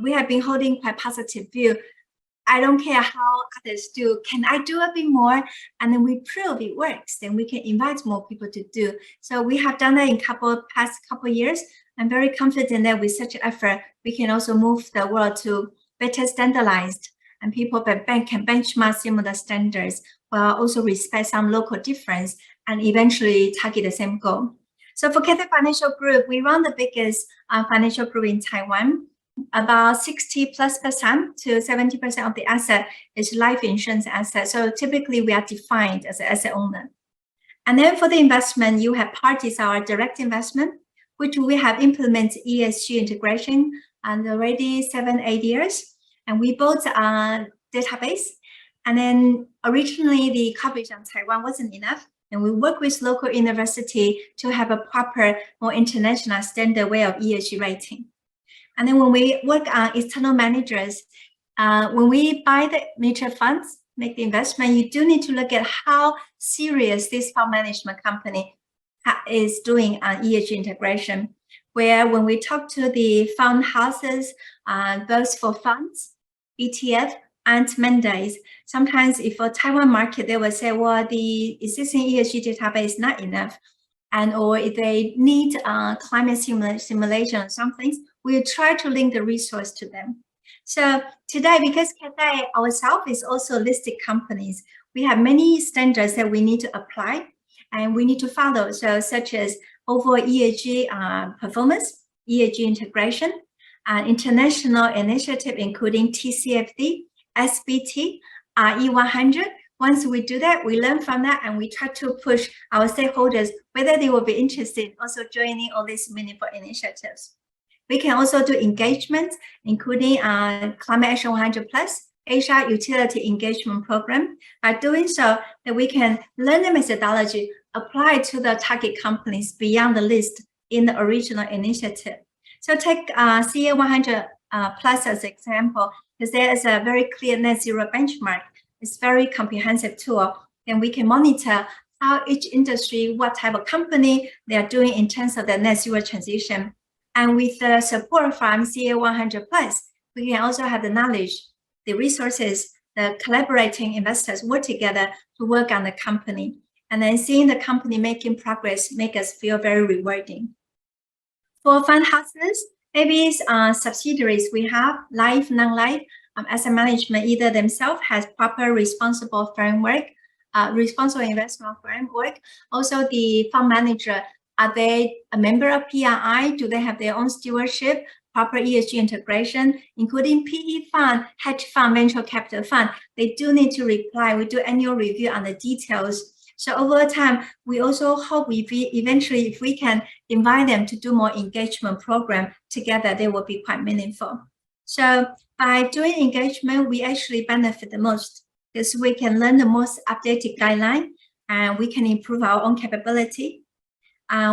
S7: we have been holding quite positive view. I don't care how others do. Can I do a bit more? And then we prove it works. Then we can invite more people to do. So we have done that in past couple years. I'm very confident that with such an effort, we can also move the world to better standardized, and people can benchmark similar standards while also respect some local difference and eventually target the same goal. So for Cathay Financial Group, we run the biggest financial group in Taiwan. About 60+% to 70% of the asset is life insurance asset. So typically we are defined as an asset owner. And then for the investment, you have part is our direct investment, which we have implemented ESG integration and already 7-8 years. And we built a database. And then originally the coverage on Taiwan wasn't enough. And we work with local university to have a proper, more international standard way of ESG rating. And then when we work on external managers, when we buy the mutual funds, make the investment, you do need to look at how serious this fund management company is doing on ESG integration. Where when we talk to the fund houses, both for funds, ETF, and mandates, sometimes if for Taiwan market, they will say, well, the existing ESG database is not enough. And or if they need climate simulation or some things, we try to link the resource to them. So today, because Cathay ourselves is also listed companies, we have many standards that we need to apply and we need to follow. So such as overall ESG performance, ESG integration, international initiative, including TCFD, SBT, RE100. Once we do that, we learn from that and we try to push our stakeholders whether they will be interested in also joining all these meaningful initiatives. We can also do engagement, including Climate Action 100+, Asia Utility Engagement Program. By doing so, that we can learn the methodology, apply to the target companies beyond the list in the original initiative. So take CA 100+ as an example, because there is a very clear net zero benchmark. It's a very comprehensive tool. Then we can monitor how each industry, what type of company they are doing in terms of the net zero transition. And with the support from CA 100+, we can also have the knowledge, the resources, the collaborating investors work together to work on the company. And then seeing the company making progress make us feel very rewarding. For fund houses, maybe subsidiaries we have, life, non-life, asset management, either themselves has proper responsible framework, responsible investment framework. Also the fund manager, are they a member of PRI? Do they have their own stewardship, proper ESG integration, including PE fund, hedge fund, venture capital fund? They do need to reply. We do annual review on the details. So over time, we also hope eventually if we can invite them to do more engagement program together, they will be quite meaningful. So by doing engagement, we actually benefit the most because we can learn the most updated guideline and we can improve our own capability.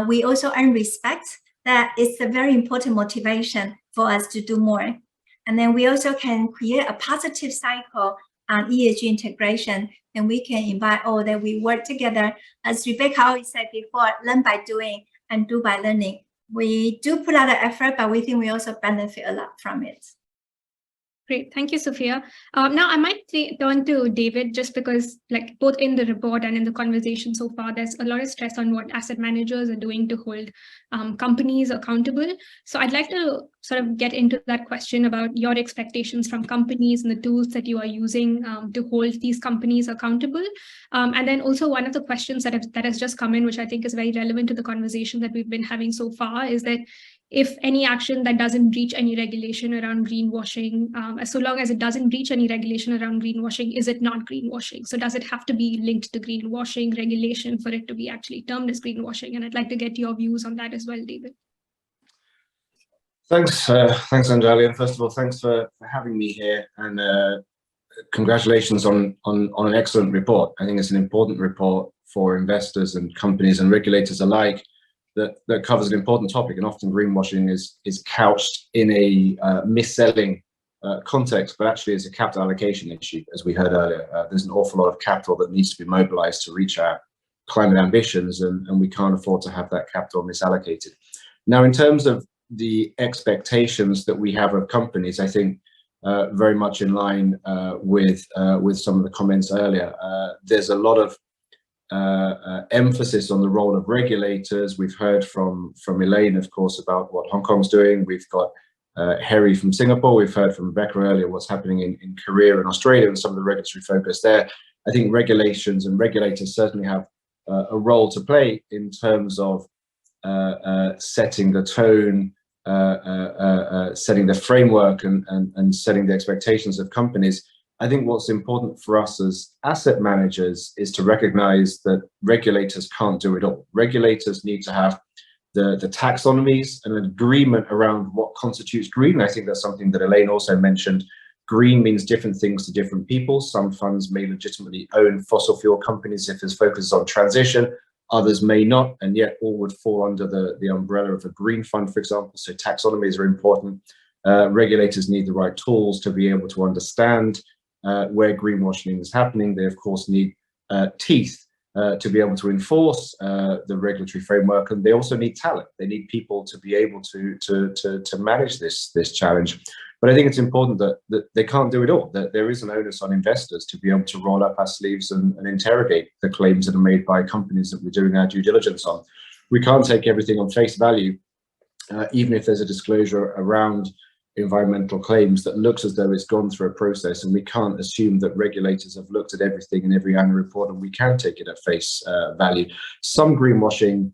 S7: We also earn respect. That is a very important motivation for us to do more. And then we also can create a positive cycle on ESG integration, and we can invite all that we work together. As Rebecca always said before, learn by doing and do by learning. We do put out the effort, but we think we also benefit a lot from it.
S1: Great, thank you, Sophia. Now I might turn to David, just because like both in the report and in the conversation so far, there's a lot of stress on what asset managers are doing to hold companies accountable. So I'd like to sort of get into that question about your expectations from companies and the tools that you are using to hold these companies accountable. And then also one of the questions that has just come in, which I think is very relevant to the conversation that we've been having so far, is that if any action that doesn't breach any regulation around greenwashing, so long as it doesn't breach any regulation around greenwashing, is it not greenwashing? So does it have to be linked to greenwashing regulation for it to be actually termed as greenwashing? And I'd like to get your views on that as well, David.
S8: Thanks, Anjali. And first of all, thanks for having me here, and congratulations on an excellent report. I think it's an important report for investors and companies and regulators alike that covers an important topic. And often greenwashing is couched in a mis-selling context, but actually it's a capital allocation issue. As we heard earlier, there's an awful lot of capital that needs to be mobilized to reach our climate ambitions, and we can't afford to have that capital misallocated. Now, in terms of the expectations that we have of companies, I think very much in line with some of the comments earlier. There's a lot of emphasis on the role of regulators. We've heard from Elaine, of course, about what Hong Kong's doing. We've got Harry from Singapore. We've heard from Rebecca earlier what's happening in Korea and Australia and some of the regulatory focus there. I think regulations and regulators certainly have a role to play in terms of setting the tone, setting the framework and setting the expectations of companies. I think what's important for us as asset managers is to recognize that regulators can't do it all. Regulators need to have the taxonomies and an agreement around what constitutes green. I think that's something that Elaine also mentioned. Green means different things to different people. Some funds may legitimately own fossil fuel companies if there's focus on transition. Others may not, and yet all would fall under the umbrella of a green fund, for example. So taxonomies are important. Regulators need the right tools to be able to understand where greenwashing is happening. They, of course, need teeth to be able to enforce the regulatory framework, and they also need talent. They need people to be able to manage this challenge. But I think it's important that they can't do it all, that there is an onus on investors to be able to roll up our sleeves and interrogate the claims that are made by companies that we're doing our due diligence on. We can't take everything on face value, even if there's a disclosure around environmental claims that looks as though it's gone through a process, and we can't assume that regulators have looked at everything in every annual report and we can take it at face value. Some greenwashing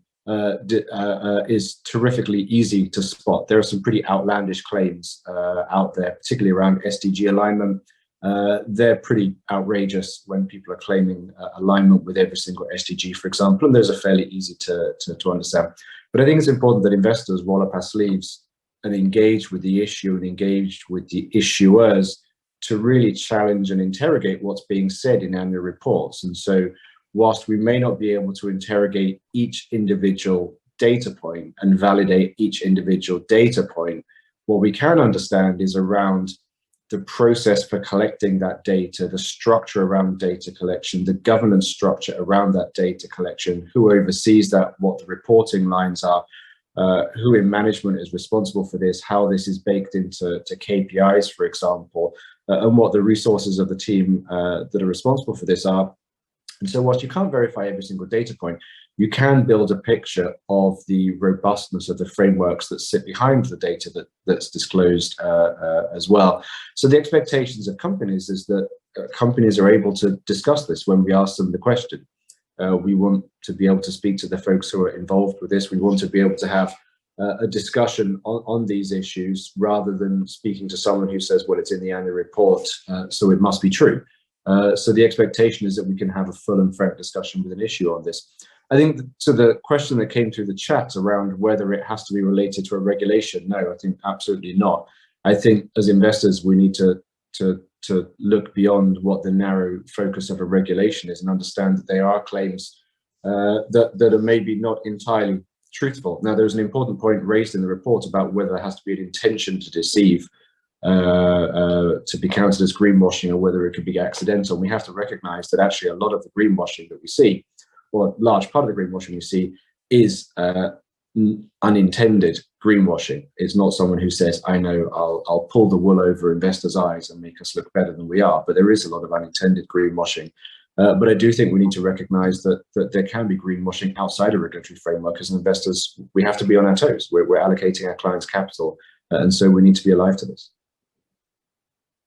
S8: is terrifically easy to spot. There are some pretty outlandish claims out there, particularly around SDG alignment. they're pretty outrageous when people are claiming alignment with every single SDG, for example, and those are fairly easy to understand. But I think it's important that investors roll up our sleeves and engage with the issue and engage with the issuers to really challenge and interrogate what's being said in annual reports. And so whilst we may not be able to interrogate each individual data point and validate each individual data point, what we can understand is around the process for collecting that data, the structure around data collection, the governance structure around that data collection, who oversees that, what the reporting lines are, who in management is responsible for this, how this is baked into KPIs, for example, and what the resources of the team that are responsible for this are. And so whilst you can't verify every single data point, you can build a picture of the robustness of the frameworks that sit behind the data that's disclosed as well. So the expectations of companies is that companies are able to discuss this when we ask them the question. We want to be able to speak to the folks who are involved with this. We want to be able to have a discussion on these issues rather than speaking to someone who says, well, it's in the annual report, so it must be true. So the expectation is that we can have a full and frank discussion with an issue on this. I think to the question that came through the chat around whether it has to be related to a regulation, no, I think absolutely not. I think as investors, we need to look beyond what the narrow focus of a regulation is and understand that there are claims that are maybe not entirely truthful. Now, there's an important point raised in the report about whether there has to be an intention to deceive to be counted as greenwashing, or whether it could be accidental. We have to recognize that actually a lot of the greenwashing that we see, or a large part of the greenwashing we see, is unintended greenwashing. It's not someone who says, I know I'll pull the wool over investors' eyes and make us look better than we are. But there is a lot of unintended greenwashing. But I do think we need to recognize that there can be greenwashing outside a regulatory framework. As investors, we have to be on our toes. We're allocating our clients' capital. And so we need to be alive to this.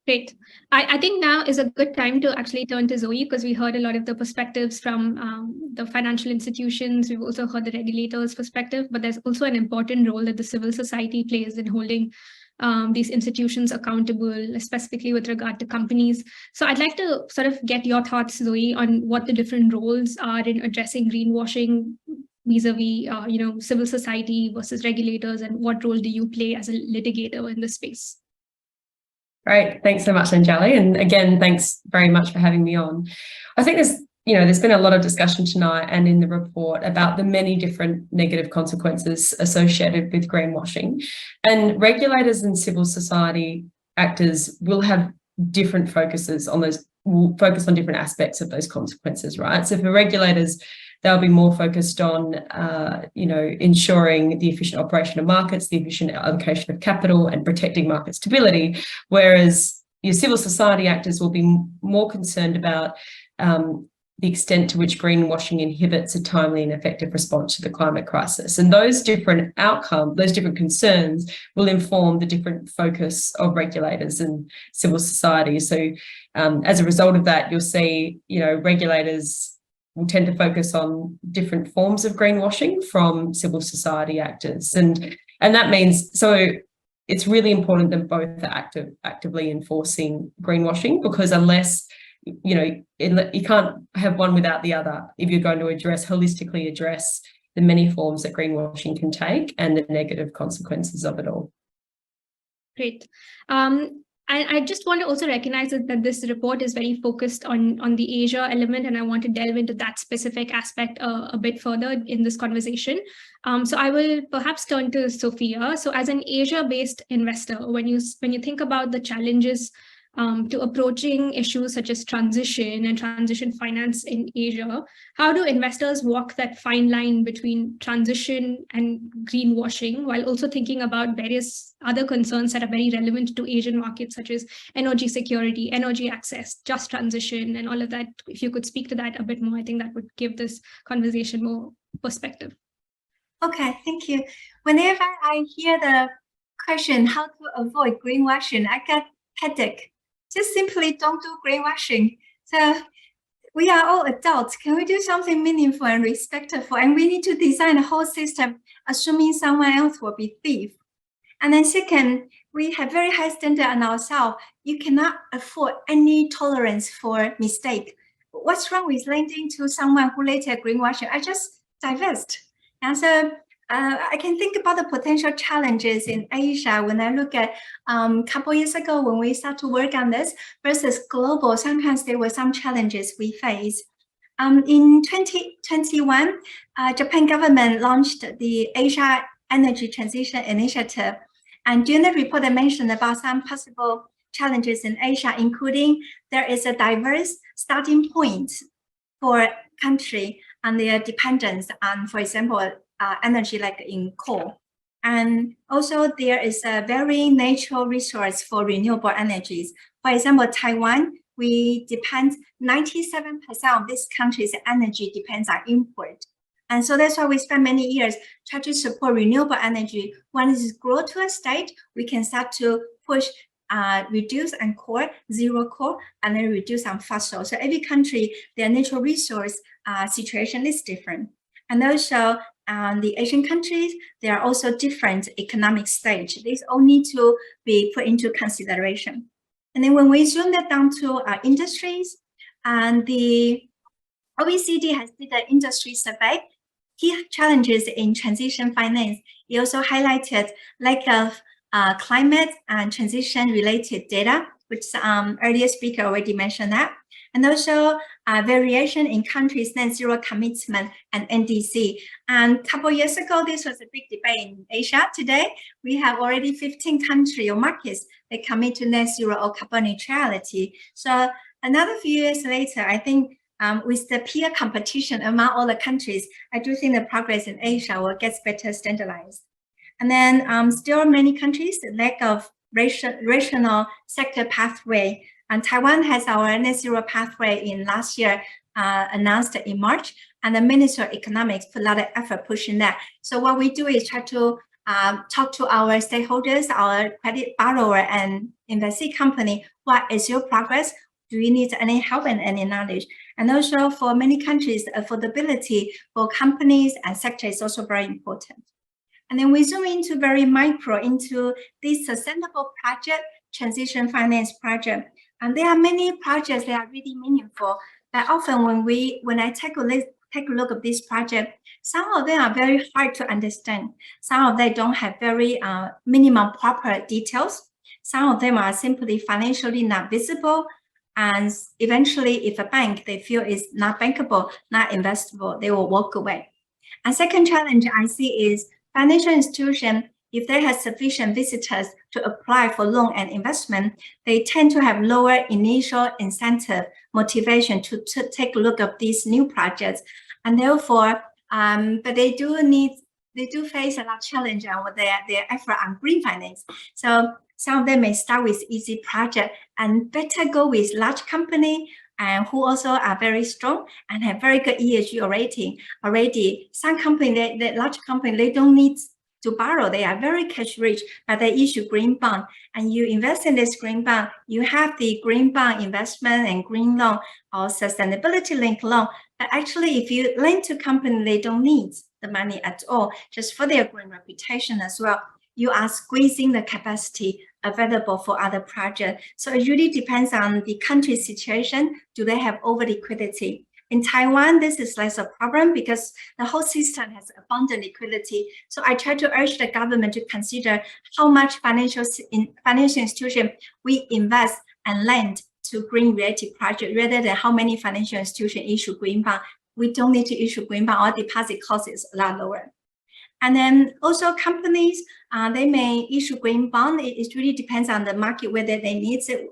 S1: Great. I think now is a good time to actually turn to Zoe, because we heard a lot of the perspectives from the financial institutions. We've also heard the regulators' perspective, but there's also an important role that the civil society plays in holding these institutions accountable, specifically with regard to companies. So I'd like to sort of get your thoughts, Zoe, on what the different roles are in addressing greenwashing vis-a-vis, civil society versus regulators, and what role do you play as a litigator in this space?
S9: Great. Thanks so much, Anjali. And again, thanks very much for having me on. I think there's been a lot of discussion tonight and in the report about the many different negative consequences associated with greenwashing. And regulators and civil society actors will have different focuses on those, will focus on different aspects of those consequences, right? So for regulators, they'll be more focused on, ensuring the efficient operation of markets, the efficient allocation of capital, and protecting market stability, whereas your civil society actors will be more concerned about the extent to which greenwashing inhibits a timely and effective response to the climate crisis. And those different outcomes, those different concerns will inform the different focus of regulators and civil society. So as a result of that, you'll see, regulators will tend to focus on different forms of greenwashing from civil society actors. And that means, so it's really important that both are actively enforcing greenwashing, because unless, you can't have one without the other if you're going to holistically address the many forms that greenwashing can take and the negative consequences of it all.
S1: Great. I just want to also recognize that this report is very focused on the Asia element, and I want to delve into that specific aspect a bit further in this conversation. So I will perhaps turn to Sophia. So as an Asia-based investor, when you think about the challenges to approaching issues such as transition and transition finance in Asia, how do investors walk that fine line between transition and greenwashing, while also thinking about various other concerns that are very relevant to Asian markets, such as energy security, energy access, just transition, and all of that? If you could speak to that a bit more, I think that would give this conversation more perspective.
S7: Okay, thank you. Whenever I hear the question, how to avoid greenwashing, I get headache. Just simply don't do greenwashing. So we are all adults. Can we do something meaningful and respectful? And we need to design a whole system assuming someone else will be thief. And then second, we have very high standard on ourselves. You cannot afford any tolerance for mistake. What's wrong with lending to someone who later greenwashing? I just divest. And so I can think about the potential challenges in Asia when I look at a couple years ago when we start to work on this versus global. Sometimes there were some challenges we face. In 2021, Japan government launched the Asia Energy Transition Initiative. And during the report, I mentioned about some possible challenges in Asia, including there is a diverse starting point for country and their dependence on, for example, energy like in coal. And also there is a very natural resource for renewable energies. For example, Taiwan, we depend 97% of this country's energy depends on import. And so that's why we spend many years trying to support renewable energy. When it grows to a state, we can start to push reduce on coal, zero coal, and then reduce on fossil. So every country, their natural resource situation is different. And also the Asian countries, they are also different economic stage. These all need to be put into consideration. And then when we zoom that down to industries, and the OECD has did an industry survey, key challenges in transition finance. It also highlighted lack of climate and transition related data, which earlier speaker already mentioned that. And also variation in countries' net zero commitment and NDC. And a couple years ago, this was a big debate in Asia. Today, we have already 15 countries or markets that commit to net zero or carbon neutrality. So another few years later, I think with the peer competition among all the countries, I do think the progress in Asia will get better standardized. And then still many countries, the lack of rational sector pathway. And Taiwan has our net zero pathway in last year, announced in March, and the Ministry of Economics put a lot of effort pushing that. So what we do is try to talk to our stakeholders, our credit borrower and investee company, what is your progress? Do you need any help and any knowledge? And also for many countries, affordability for companies and sectors is also very important. And then we zoom into very micro into this sustainable project, transition finance project. And there are many projects that are really meaningful. But often when I take a look at this project, some of them are very hard to understand. Some of them don't have very minimum proper details. Some of them are simply financially not visible. And eventually, if a bank they feel is not bankable, not investable, they will walk away. And second challenge I see is financial institution, if they have sufficient visitors to apply for loan and investment, they tend to have lower initial incentive motivation to take a look at these new projects. And therefore, but they do face a lot of challenge on their effort on green finance. So some of them may start with easy project and better go with large company and who also are very strong and have very good ESG rating already. Some company, the large company, they don't need to borrow. They are very cash rich, but they issue green bond. And you invest in this green bond, you have the green bond investment and green loan or sustainability linked loan. But actually, if you lend to company, they don't need the money at all, just for their green reputation as well. You are squeezing the capacity available for other projects. So it really depends on the country's situation. Do they have over liquidity? In Taiwan, this is less a problem because the whole system has abundant liquidity. So I try to urge the government to consider how much financial institution we invest and lend to green related projects rather than how many financial institutions issue green bond. We don't need to issue green bond. Our deposit cost is a lot lower. And then also companies, they may issue green bond. It really depends on the market whether they need it.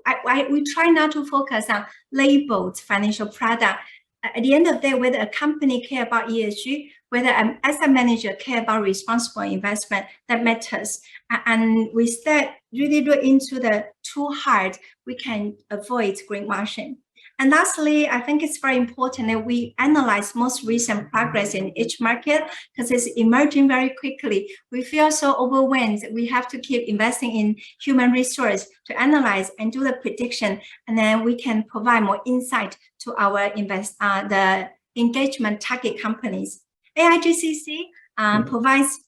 S7: We try not to focus on labeled financial product. At the end of the day, whether a company care about ESG, whether an asset manager care about responsible investment, that matters. And we start really look into the too hard, we can avoid greenwashing. And lastly, I think it's very important that we analyze most recent progress in each market because it's emerging very quickly. We feel so overwhelmed. We have to keep investing in human resource to analyze and do the prediction, and then we can provide more insight to our the engagement target companies. AIGCC provides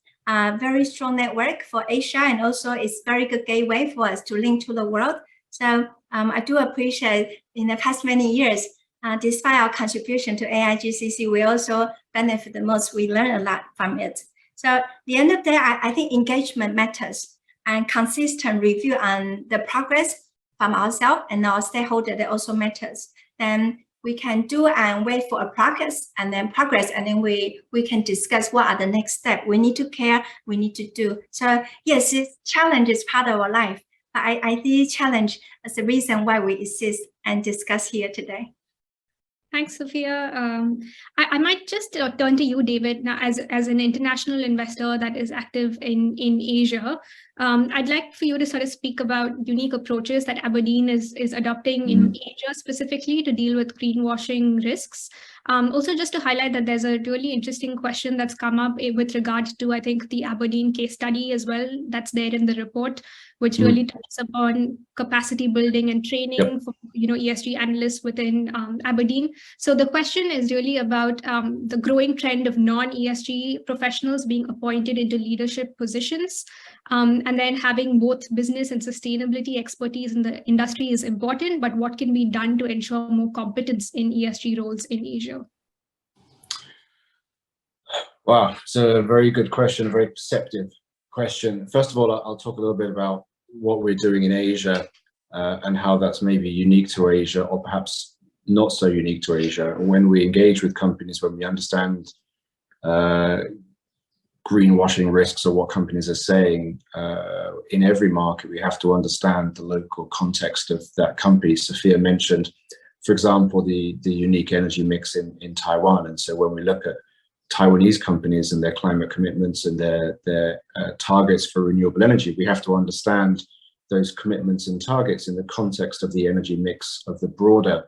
S7: very strong network for Asia, and also it's very good gateway for us to link to the world. So I do appreciate in the past many years, despite our contribution to AIGCC, we also benefit the most. We learn a lot from it. So at the end of the day, I think engagement matters, and consistent review on the progress from ourselves and our stakeholder, that also matters. Then we can do and wait for a progress, and then we can discuss what are the next steps. We need to care, we need to do. So yes, this challenge is part of our life. But I see challenge as the reason why we exist and discuss here today.
S1: Thanks, Sophia. I might just turn to you, David, now as an international investor that is active in Asia. I'd like for you to sort of speak about unique approaches that Aberdeen is adopting in Asia specifically to deal with greenwashing risks. Also, just to highlight that there's a really interesting question that's come up with regard to, I think, the Aberdeen case study as well, that's there in the report, which really touches upon capacity building and training for ESG analysts within Aberdeen. So the question is really about the growing trend of non-ESG professionals being appointed into leadership positions, and then having both business and sustainability expertise in the industry is important, but what can be done to ensure more competence in ESG roles in Asia?
S8: Wow, it's a very good question, a very perceptive question. First of all, I'll talk a little bit about what we're doing in Asia and how that's maybe unique to Asia, or perhaps not so unique to Asia. When we engage with companies, when we understand greenwashing risks or what companies are saying, in every market, we have to understand the local context of that company. Sophia mentioned, for example, the unique energy mix in Taiwan. And so when we look at Taiwanese companies and their climate commitments and their targets for renewable energy, we have to understand those commitments and targets in the context of the energy mix of the broader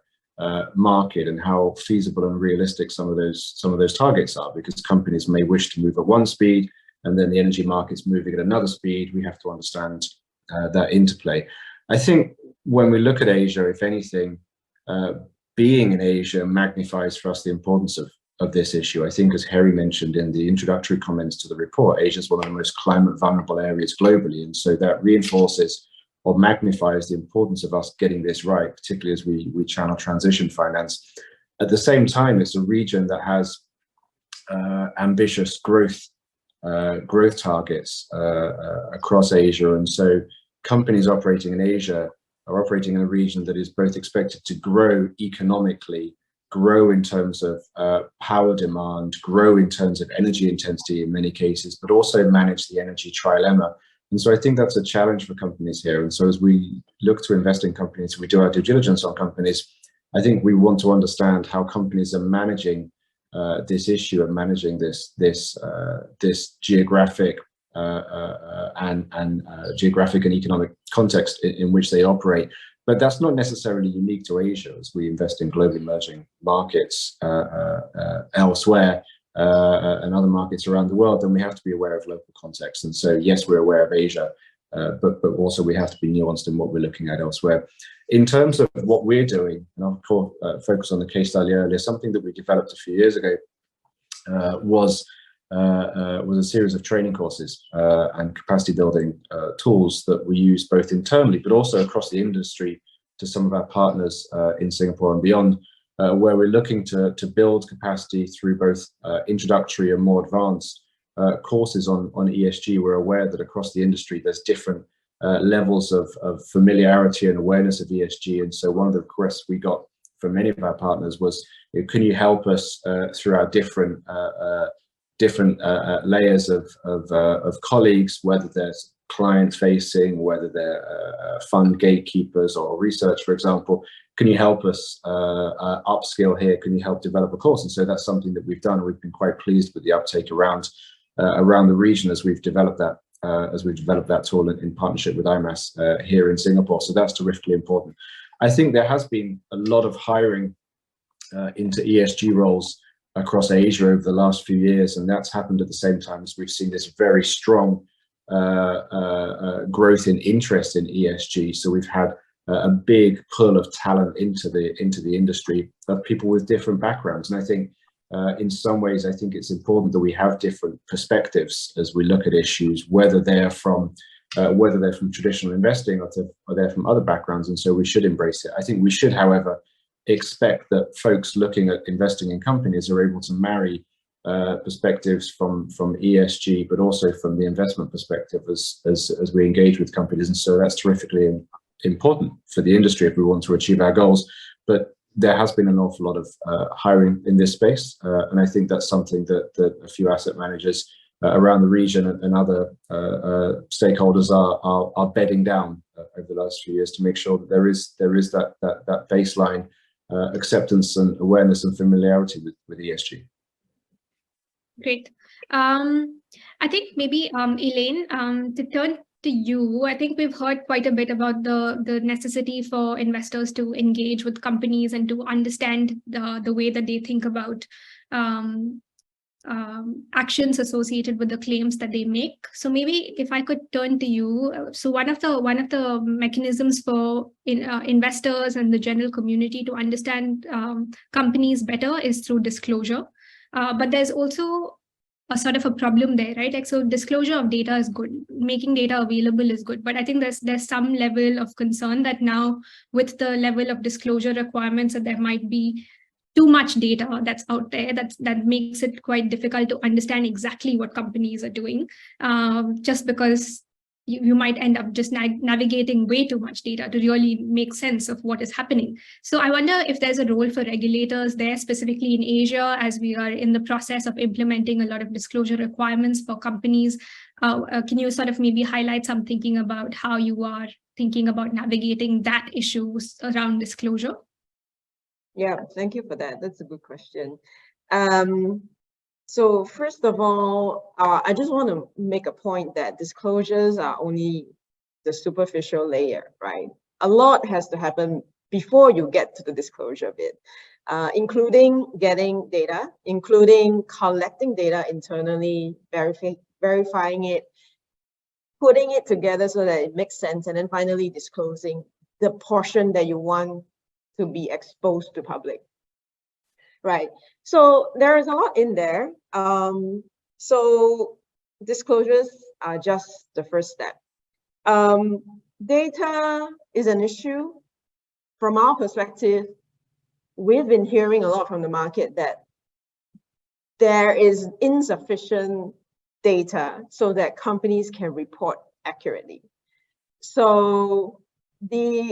S8: market, and how feasible and realistic some of those targets are, because companies may wish to move at one speed and then the energy market's moving at another speed. We have to understand that interplay. I think when we look at Asia, if anything, being in Asia magnifies for us the importance of this issue. I think, as Harry mentioned in the introductory comments to the report, Asia is one of the most climate vulnerable areas globally, and so that reinforces or magnifies the importance of us getting this right, particularly as we channel transition finance. At the same time, it's a region that has ambitious growth targets across Asia, and so companies operating in Asia are operating in a region that is both expected to grow economically, grow in terms of power demand, grow in terms of energy intensity in many cases, but also manage the energy trilemma. And so I think that's a challenge for companies here. And so as we look to invest in companies, we do our due diligence on companies, I think we want to understand how companies are managing this issue and managing this geographic geographic and economic context in which they operate. But that's not necessarily unique to Asia. As we invest in global emerging markets elsewhere and other markets around the world, then we have to be aware of local context. And so, yes, we're aware of Asia, but also we have to be nuanced in what we're looking at elsewhere. In terms of what we're doing, and I'll focus on the case study earlier, something that we developed a few years ago was a series of training courses and capacity building tools that we use both internally, but also across the industry to some of our partners in Singapore and beyond, where we're looking to build capacity through both introductory and more advanced courses on ESG. We're aware that across the industry, there's different levels of familiarity and awareness of ESG. And so one of the requests we got from many of our partners was, can you help us through our different layers of colleagues, whether they're client facing, whether they're fund gatekeepers or research, for example, can you help us upskill here? Can you help develop a course? And so that's something that we've done. We've been quite pleased with the uptake around the region as we've developed that tool in partnership with IMAS here in Singapore. So that's terrifically important. I think there has been a lot of hiring into ESG roles across Asia over the last few years, and that's happened at the same time as we've seen this very strong growth in interest in ESG. So we've had a big pull of talent into the industry of people with different backgrounds, and I think in some ways, I think it's important that we have different perspectives as we look at issues, whether they're from traditional investing or they're from other backgrounds, and so we should embrace it. I think we should, however, expect that folks looking at investing in companies are able to marry perspectives from ESG, but also from the investment perspective as we engage with companies, and so that's terrifically important for the industry if we want to achieve our goals. But there has been an awful lot of hiring in this space, and I think that's something that a few asset managers around the region and other stakeholders are bedding down over the last few years to make sure that there is that baseline acceptance and awareness and familiarity with ESG.
S1: Great. I think maybe Elaine, to turn to you, I think we've heard quite a bit about the necessity for investors to engage with companies and to understand the way that they think about actions associated with the claims that they make. So maybe if I could turn to you, so one of the mechanisms for investors and the general community to understand companies better is through disclosure. But there's also a sort of a problem there, right? Like, so disclosure of data is good, making data available is good, but I think there's some level of concern that now with the level of disclosure requirements that there might be too much data that's out there that makes it quite difficult to understand exactly what companies are doing, just because you might end up just navigating way too much data to really make sense of what is happening. So I wonder if there's a role for regulators there, specifically in Asia, as we are in the process of implementing a lot of disclosure requirements for companies. Can you sort of maybe highlight some thinking about how you are thinking about navigating that issues around disclosure?
S6: Yeah, thank you for that. That's a good question. So first of all, I just want to make a point that disclosures are only the superficial layer, right? A lot has to happen before you get to the disclosure bit, including getting data, including collecting data internally, verifying it, putting it together so that it makes sense, and then finally disclosing the portion that you want to be exposed to public. Right. So there is a lot in there. So disclosures are just the first step. Data is an issue. From our perspective, we've been hearing a lot from the market that there is insufficient data so that companies can report accurately. So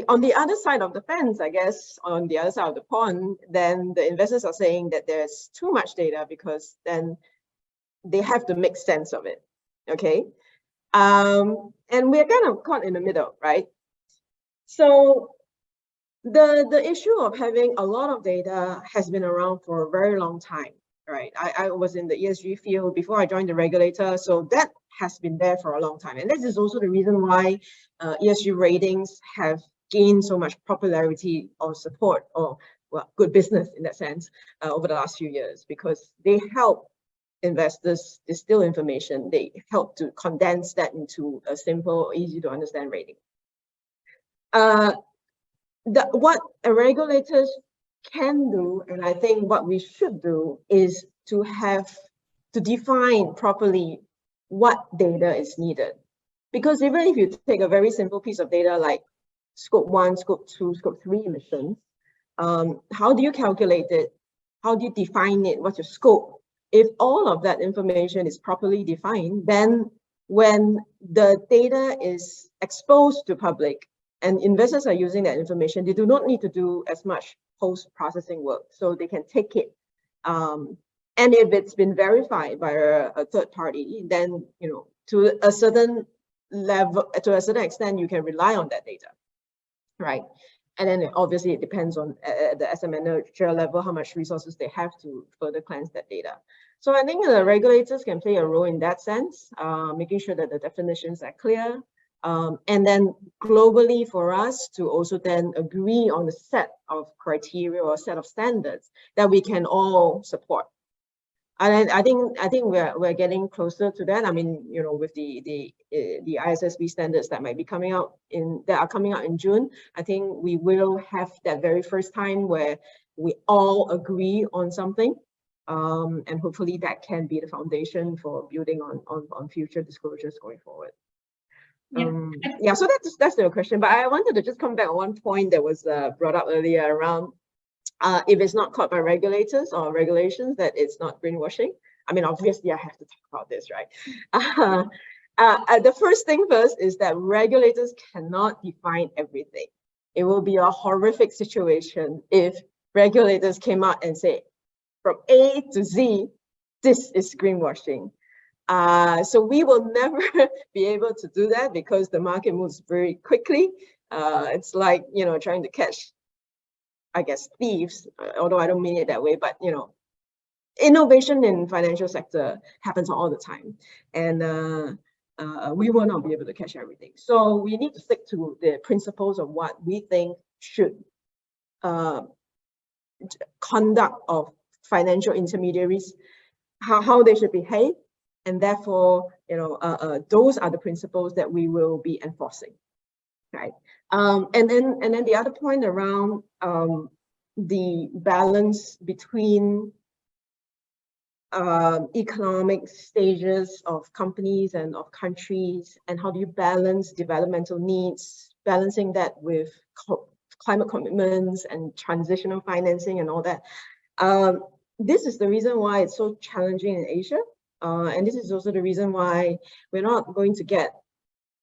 S6: on the other side of the fence, I guess, on the other side of the pond, then the investors are saying that there's too much data because then they have to make sense of it, okay? And we're kind of caught in the middle, right? So the issue of having a lot of data has been around for a very long time, right? I was in the ESG field before I joined the regulator, so that has been there for a long time. And this is also the reason why ESG ratings have gained so much popularity or support, or well, good business in that sense, over the last few years, because they help investors distill information. They help to condense that into a simple, easy to understand rating. What regulators can do, and I think what we should do, is to define properly what data is needed. Because even if you take a very simple piece of data like scope 1, scope 2, scope 3 emissions, how do you calculate it? How do you define it? What's your scope? If all of that information is properly defined, then when the data is exposed to public and investors are using that information, they do not need to do as much post-processing work. So they can take it. And if it's been verified by a third party, then, you know, to a certain level, to a certain extent, you can rely on that data, right? And then obviously it depends on the asset manager level, how much resources they have to further cleanse that data. So I think the regulators can play a role in that sense, making sure that the definitions are clear. And then globally for us to also then agree on a set of criteria or a set of standards that we can all support. And I think we're getting closer to that. I mean, you know, with the ISSB standards that might be coming out that are coming out in June, I think we will have that very first time where we all agree on something. And hopefully that can be the foundation for building on future disclosures going forward. Yeah, so that's the question. But I wanted to just come back on one point that was brought up earlier around if it's not caught by regulators or regulations, that it's not greenwashing. I mean, obviously I have to talk about this, right? The first thing first is that regulators cannot define everything. It will be a horrific situation if regulators came out and say, from A to Z, this is greenwashing. So we will never be able to do that because the market moves very quickly. It's like, you know, trying to catch, I guess, thieves, although I don't mean it that way, but, you know, innovation in financial sector happens all the time. And we will not be able to catch everything. So we need to stick to the principles of what we think should conduct of financial intermediaries, how they should behave. And therefore, you know, those are the principles that we will be enforcing, right? And then the other point around the balance between economic stages of companies and of countries, and how do you balance developmental needs, balancing that with climate commitments and transitional financing and all that. This is the reason why it's so challenging in Asia. And this is also the reason why we're not going to get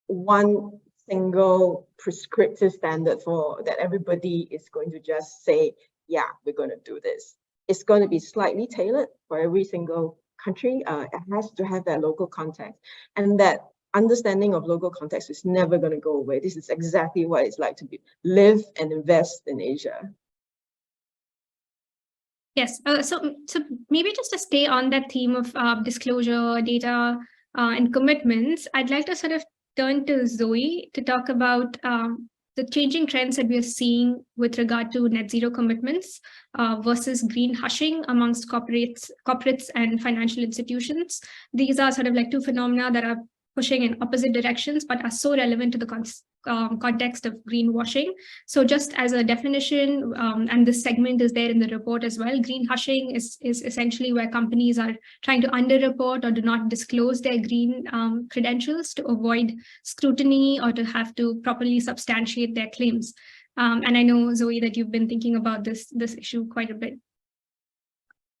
S6: one single prescriptive standard for that everybody is going to just say, yeah, we're going to do this. It's going to be slightly tailored for every single country. It has to have that local context. And that understanding of local context is never going to go away. This is exactly what it's like to live and invest in Asia.
S1: Yes, so maybe just to stay on that theme of disclosure, data, and commitments, I'd like to sort of turn to Zoe to talk about the changing trends that we are seeing with regard to net zero commitments versus green hushing amongst corporates and financial institutions. These are sort of like two phenomena that are pushing in opposite directions, but are so relevant to the context of greenwashing. So just as a definition, and this segment is there in the report as well, green hushing is essentially where companies are trying to underreport or do not disclose their green credentials to avoid scrutiny or to have to properly substantiate their claims. And I know, Zoe, that you've been thinking about this issue quite a bit.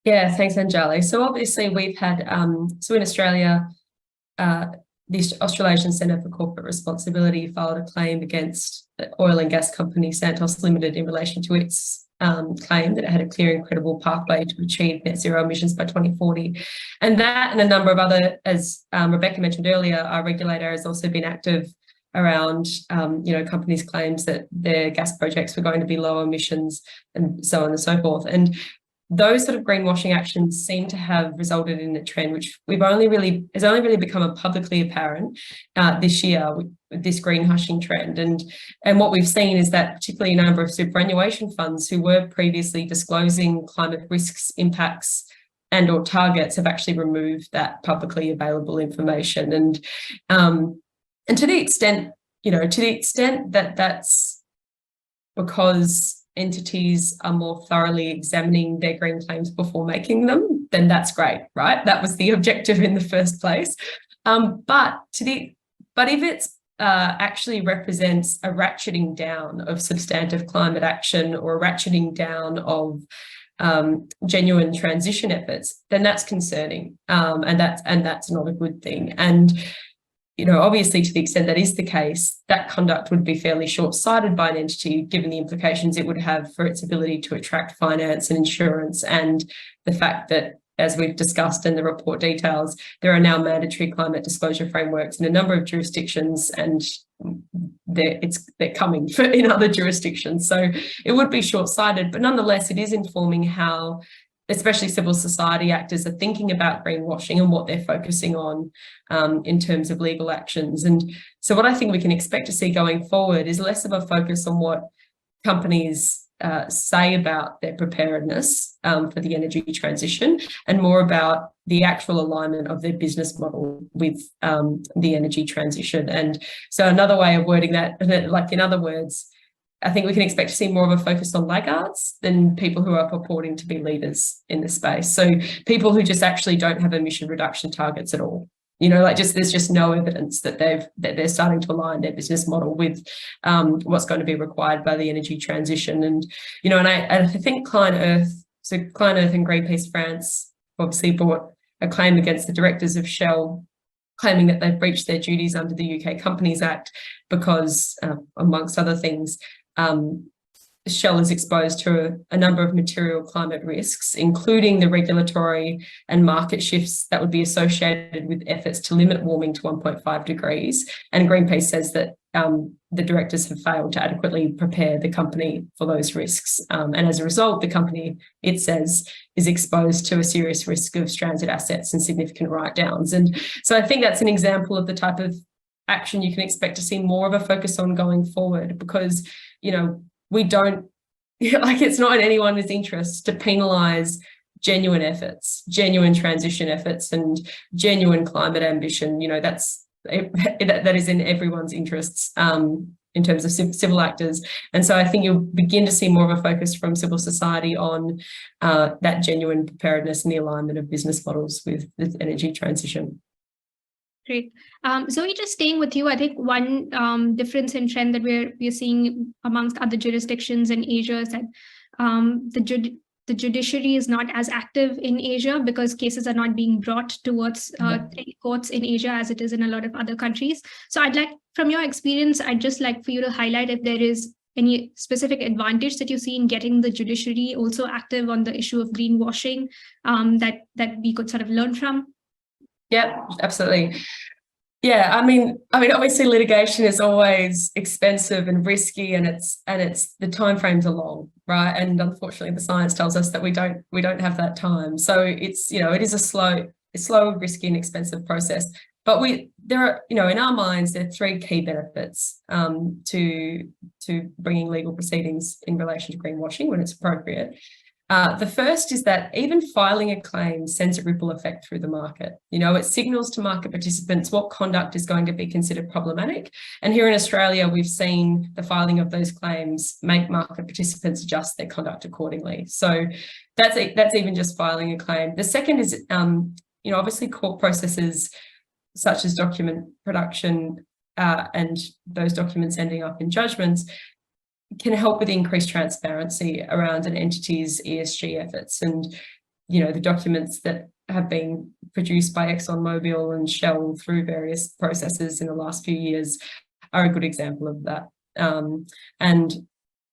S9: Yeah, thanks, Anjali. So obviously we've had, so in Australia, the Australasian Centre for Corporate Responsibility filed a claim against the oil and gas company Santos Limited in relation to its claim that it had a clear and credible pathway to achieve net zero emissions by 2040. And that and a number of other, as Rebecca mentioned earlier, our regulator has also been active around, you know, companies' claims that their gas projects were going to be low emissions and so on and so forth. And those sort of greenwashing actions seem to have resulted in a trend which has only really become publicly apparent this year with this green hushing trend. And what we've seen is that particularly a number of superannuation funds who were previously disclosing climate risks, impacts, and or targets have actually removed that publicly available information. And to the extent, you know, that that's because entities are more thoroughly examining their green claims before making them, then that's great, right? That was the objective in the first place. But if it's actually represents a ratcheting down of substantive climate action or a ratcheting down of genuine transition efforts, then that's concerning, and that's not a good thing. And you know, obviously, to the extent that is the case, that conduct would be fairly short-sighted by an entity, given the implications it would have for its ability to attract finance and insurance, and the fact that, as we've discussed in the report details, there are now mandatory climate disclosure frameworks in a number of jurisdictions, and they're coming in other jurisdictions. So it would be short-sighted, but nonetheless, it is informing how especially civil society actors are thinking about greenwashing and what they're focusing on in terms of legal actions. And so what I think we can expect to see going forward is less of a focus on what companies say about their preparedness for the energy transition, and more about the actual alignment of their business model with the energy transition. And so another way of wording that, like in other words, I think we can expect to see more of a focus on laggards than people who are purporting to be leaders in this space. So people who just actually don't have emission reduction targets at all. You know, like there's just no evidence that they're starting to align their business model with what's going to be required by the energy transition. And, you know, and I think ClientEarth and Greenpeace France obviously brought a claim against the directors of Shell, claiming that they've breached their duties under the UK Companies Act because, amongst other things, Shell is exposed to a number of material climate risks, including the regulatory and market shifts that would be associated with efforts to limit warming to 1.5 degrees. And Greenpeace says that the directors have failed to adequately prepare the company for those risks. And as a result, the company, it says, is exposed to a serious risk of stranded assets and significant write-downs. And so I think that's an example of the type of action you can expect to see more of a focus on going forward, because, you know, we don't, like, it's not in anyone's interest to penalise genuine efforts, genuine transition efforts and genuine climate ambition. You know, that is in everyone's interests in terms of civil actors. And so I think you'll begin to see more of a focus from civil society on that genuine preparedness and the alignment of business models with the energy transition.
S1: Great. Zoe, just staying with you, I think one difference in trend that we're seeing amongst other jurisdictions in Asia is that the judiciary is not as active in Asia because cases are not being brought towards courts in Asia as it is in a lot of other countries. So I'd like, from your experience, I'd just like for you to highlight if there is any specific advantage that you see in getting the judiciary also active on the issue of greenwashing that we could sort of learn from.
S9: Yeah, absolutely. Yeah, I mean, obviously litigation is always expensive and risky, and it's the timeframes are long, right? And unfortunately, the science tells us that we don't have that time. So it's, you know, it is a slow, risky, and expensive process. But there are, you know, in our minds, there are three key benefits to bringing legal proceedings in relation to greenwashing when it's appropriate. The first is that even filing a claim sends a ripple effect through the market. You know, it signals to market participants what conduct is going to be considered problematic. And here in Australia, we've seen the filing of those claims make market participants adjust their conduct accordingly. So that's even just filing a claim. The second is, you know, obviously court processes such as document production and those documents ending up in judgments can help with increased transparency around an entity's ESG efforts. And, you know, the documents that have been produced by ExxonMobil and Shell through various processes in the last few years are a good example of that. And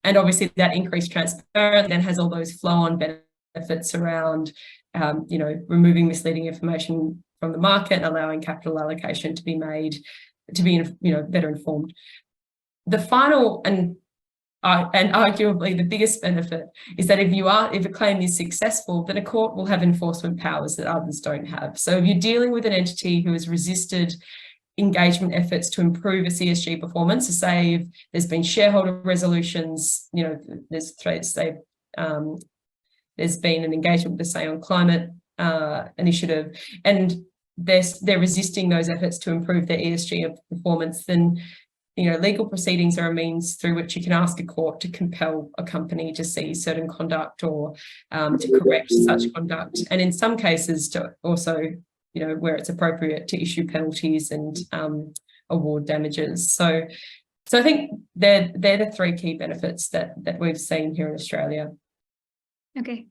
S9: obviously that increased transparency then has all those flow-on benefits around, you know, removing misleading information from the market and allowing capital allocation to be made, to be, you know, better informed. The final and arguably the biggest benefit is that if a claim is successful, then a court will have enforcement powers that others don't have. So if you're dealing with an entity who has resisted engagement efforts to improve its ESG performance, so say if there's been shareholder resolutions, you know, there's been an engagement with the Say on Climate initiative, and they're resisting those efforts to improve their ESG performance, then, you know, legal proceedings are a means through which you can ask a court to compel a company to see certain conduct or to correct such conduct. And in some cases to also, you know, where it's appropriate, to issue penalties and award damages. So I think they're the three key benefits that we've seen here in Australia.
S1: Okay.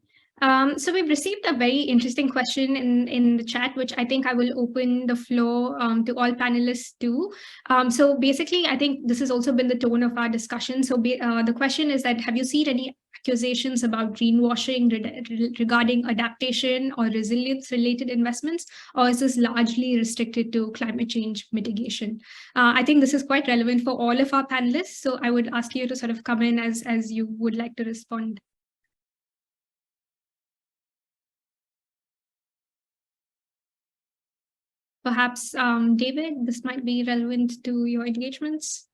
S1: So we've received a very interesting question in the chat, which I think I will open the floor to all panelists too. So basically, I think this has also been the tone of our discussion. So the question is that, have you seen any accusations about greenwashing regarding adaptation or resilience related investments, or is this largely restricted to climate change mitigation? I think this is quite relevant for all of our panelists. So I would ask you to sort of come in as you would like to respond. Perhaps, David, this might be relevant to your engagements.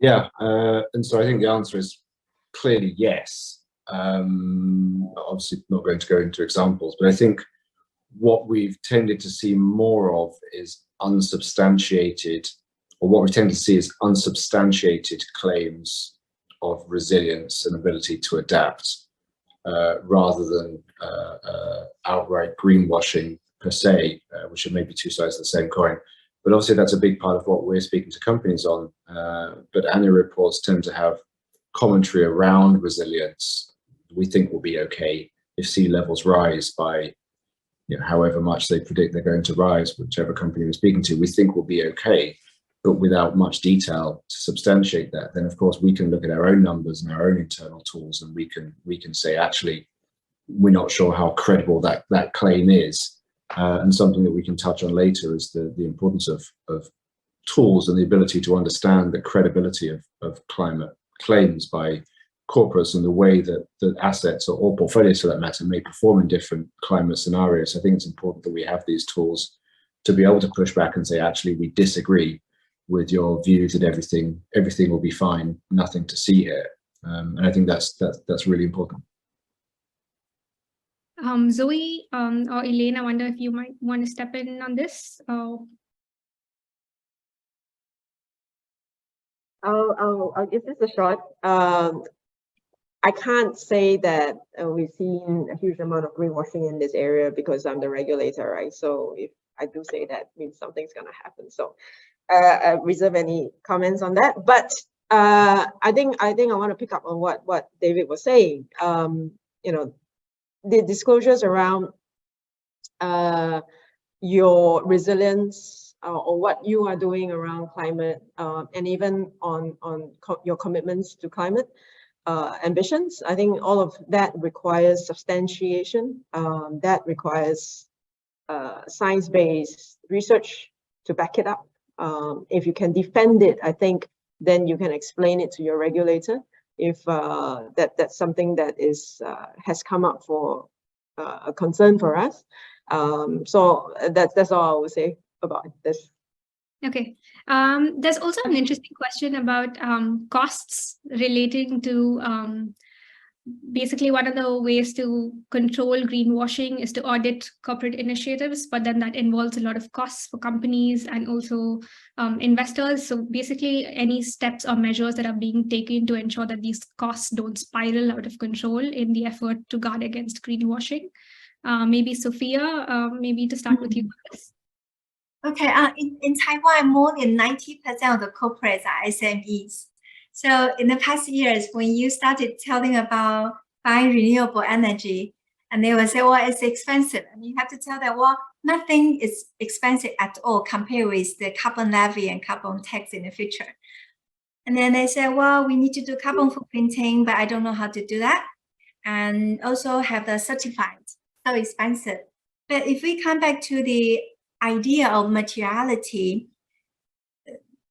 S8: Yeah, and so I think the answer is clearly yes. Obviously not going to go into examples, but I think what we've tended to see more of is unsubstantiated, or what we tend to see is unsubstantiated claims of resilience and ability to adapt, rather than outright greenwashing per se, which are maybe two sides of the same coin. But obviously that's a big part of what we're speaking to companies on. But annual reports tend to have commentary around resilience. We think will be okay if sea levels rise by, however much they predict they're going to rise, whichever company we're speaking to, we think will be okay. But without much detail to substantiate that, then of course we can look at our own numbers and our own internal tools, and we can say, actually, we're not sure how credible that claim is. And something that we can touch on later is the importance of tools and the ability to understand the credibility of climate claims by corporates and the way that assets or portfolios, for that matter, may perform in different climate scenarios. I think it's important that we have these tools to be able to push back and say, actually, we disagree with your view that everything will be fine, nothing to see here. And I think that's really important.
S1: Zoe or Elaine, I wonder if you might want to step in on this.
S6: I'll give this a shot. I can't say that we've seen a huge amount of greenwashing in this area because I'm the regulator, right? So if I do say that, means something's going to happen. So I reserve any comments on that. But I think I want to pick up on what David was saying. The disclosures around your resilience or what you are doing around climate, and even on your commitments to climate ambitions. I think all of that requires substantiation. That requires science-based research to back it up. If you can defend it, I think then you can explain it to your regulator. If that's something that has come up for a concern for us. So that's all I would say about this.
S1: Okay. There's also an interesting question about costs relating to basically one of the ways to control greenwashing is to audit corporate initiatives, but then that involves a lot of costs for companies and also investors. So basically any steps or measures that are being taken to ensure that these costs don't spiral out of control in the effort to guard against greenwashing. Maybe Sophia, maybe to start with you first.
S7: Okay, in Taiwan, more than 90% of the corporates are SMEs. So in the past years, when you started telling about buying renewable energy, and they will say, well, it's expensive. And you have to tell them, well, nothing is expensive at all compared with the carbon levy and carbon tax in the future. And then they say, well, we need to do carbon footprinting, but I don't know how to do that. And also have the certified, so expensive. But if we come back to the idea of materiality,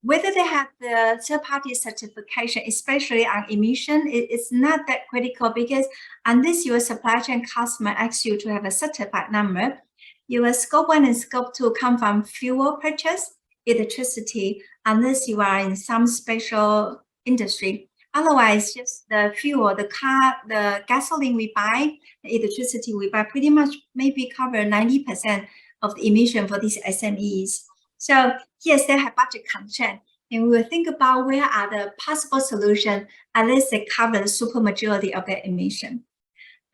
S7: whether they have the third-party certification, especially on emission, it's not that critical because unless your supply chain customer asks you to have a certified number, your scope 1 and scope 2 come from fuel purchase, electricity, unless you are in some special industry. Otherwise, just the fuel, the car, the gasoline we buy, the electricity we buy pretty much maybe cover 90% of the emission for these SMEs. So yes, they have budget constraint, and we will think about where are the possible solutions unless they cover the super majority of their emission.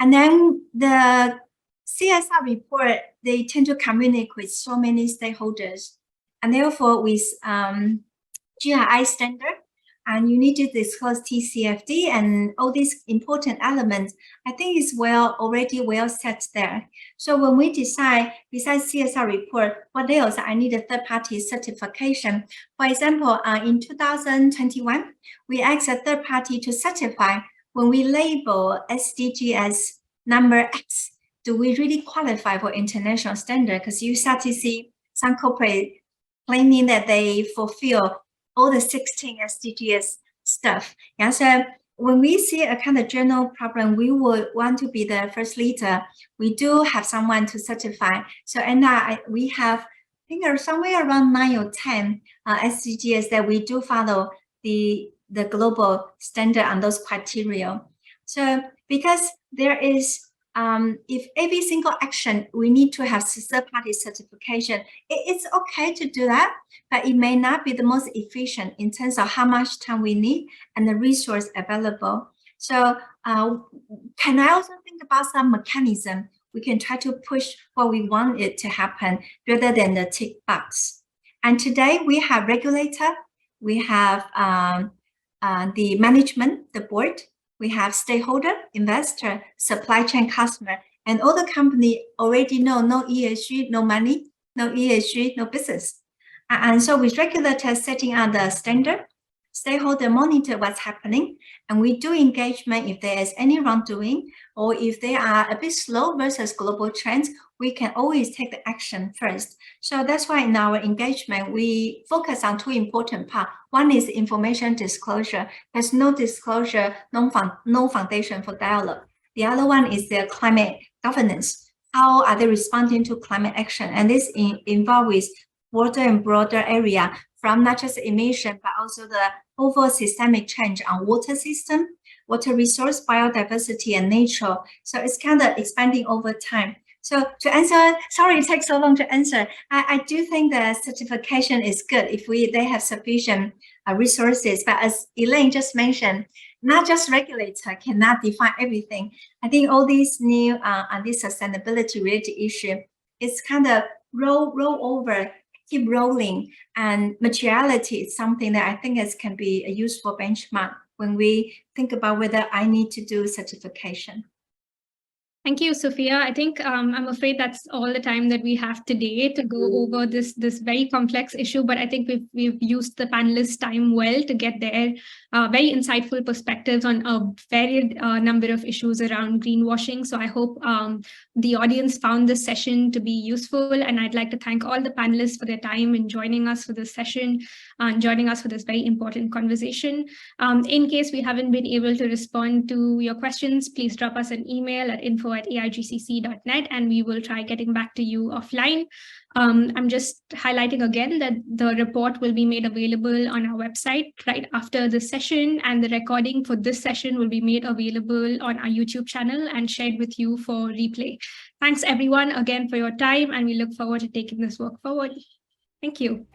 S7: And then the CSR report, they tend to communicate with so many stakeholders, and therefore with GRI standard, and you need to disclose TCFD and all these important elements. I think it's already well set there. So when we decide, besides CSR report, what else? I need a third-party certification. For example, in 2021, we asked a third party to certify when we label SDG as number X, do we really qualify for international standard? Because you start to see some corporate claiming that they fulfill all the 16 SDGs stuff. Yeah, so when we see a kind of general problem, we would want to be the first leader. We do have someone to certify. So we have, I think there's somewhere around 9 or 10 SDGs that we do follow the global standard on those criteria. So because there is if every single action we need to have third-party certification, it's okay to do that, but it may not be the most efficient in terms of how much time we need and the resource available. So can I also think about some mechanism we can try to push what we want it to happen rather than the tick box? And today we have regulator, we have the management, the board, we have stakeholder, investor, supply chain, customer, and all the company already know no ESG, no money, no ESG, no business. And so with regulators setting out the standard, stakeholder monitor what's happening, and we do engagement if there is any wrongdoing, or if they are a bit slow versus global trends, we can always take the action first. So that's why in our engagement, we focus on two important parts. One is information disclosure. There's no disclosure, no foundation for dialogue. The other one is their climate governance. How are they responding to climate action? And this involves with broader and broader area, from not just emission, but also the overall systemic change on water system, water resource, biodiversity, and nature. So it's kind of expanding over time. So to answer, sorry it takes so long to answer. I do think the certification is good if they have sufficient resources. But as Elaine just mentioned, not just regulator cannot define everything. I think all these new on this sustainability related issue, it's kind of roll over, keep rolling, and materiality is something that I think can be a useful benchmark when we think about whether I need to do certification.
S1: Thank you, Sophia. I think I'm afraid that's all the time that we have today to go over this very complex issue, but I think we've used the panelists' time well to get their very insightful perspectives on a varied number of issues around greenwashing. So I hope the audience found this session to be useful, and I'd like to thank all the panelists for their time in joining us for this session and joining us for this very important conversation. In case we haven't been able to respond to your questions, please drop us an email at info@aigcc.net, and we will try getting back to you offline. I'm just highlighting again that the report will be made available on our website right after the session, and the recording for this session will be made available on our YouTube channel and shared with you for replay. Thanks everyone again for your time, and we look forward to taking this work forward. Thank you.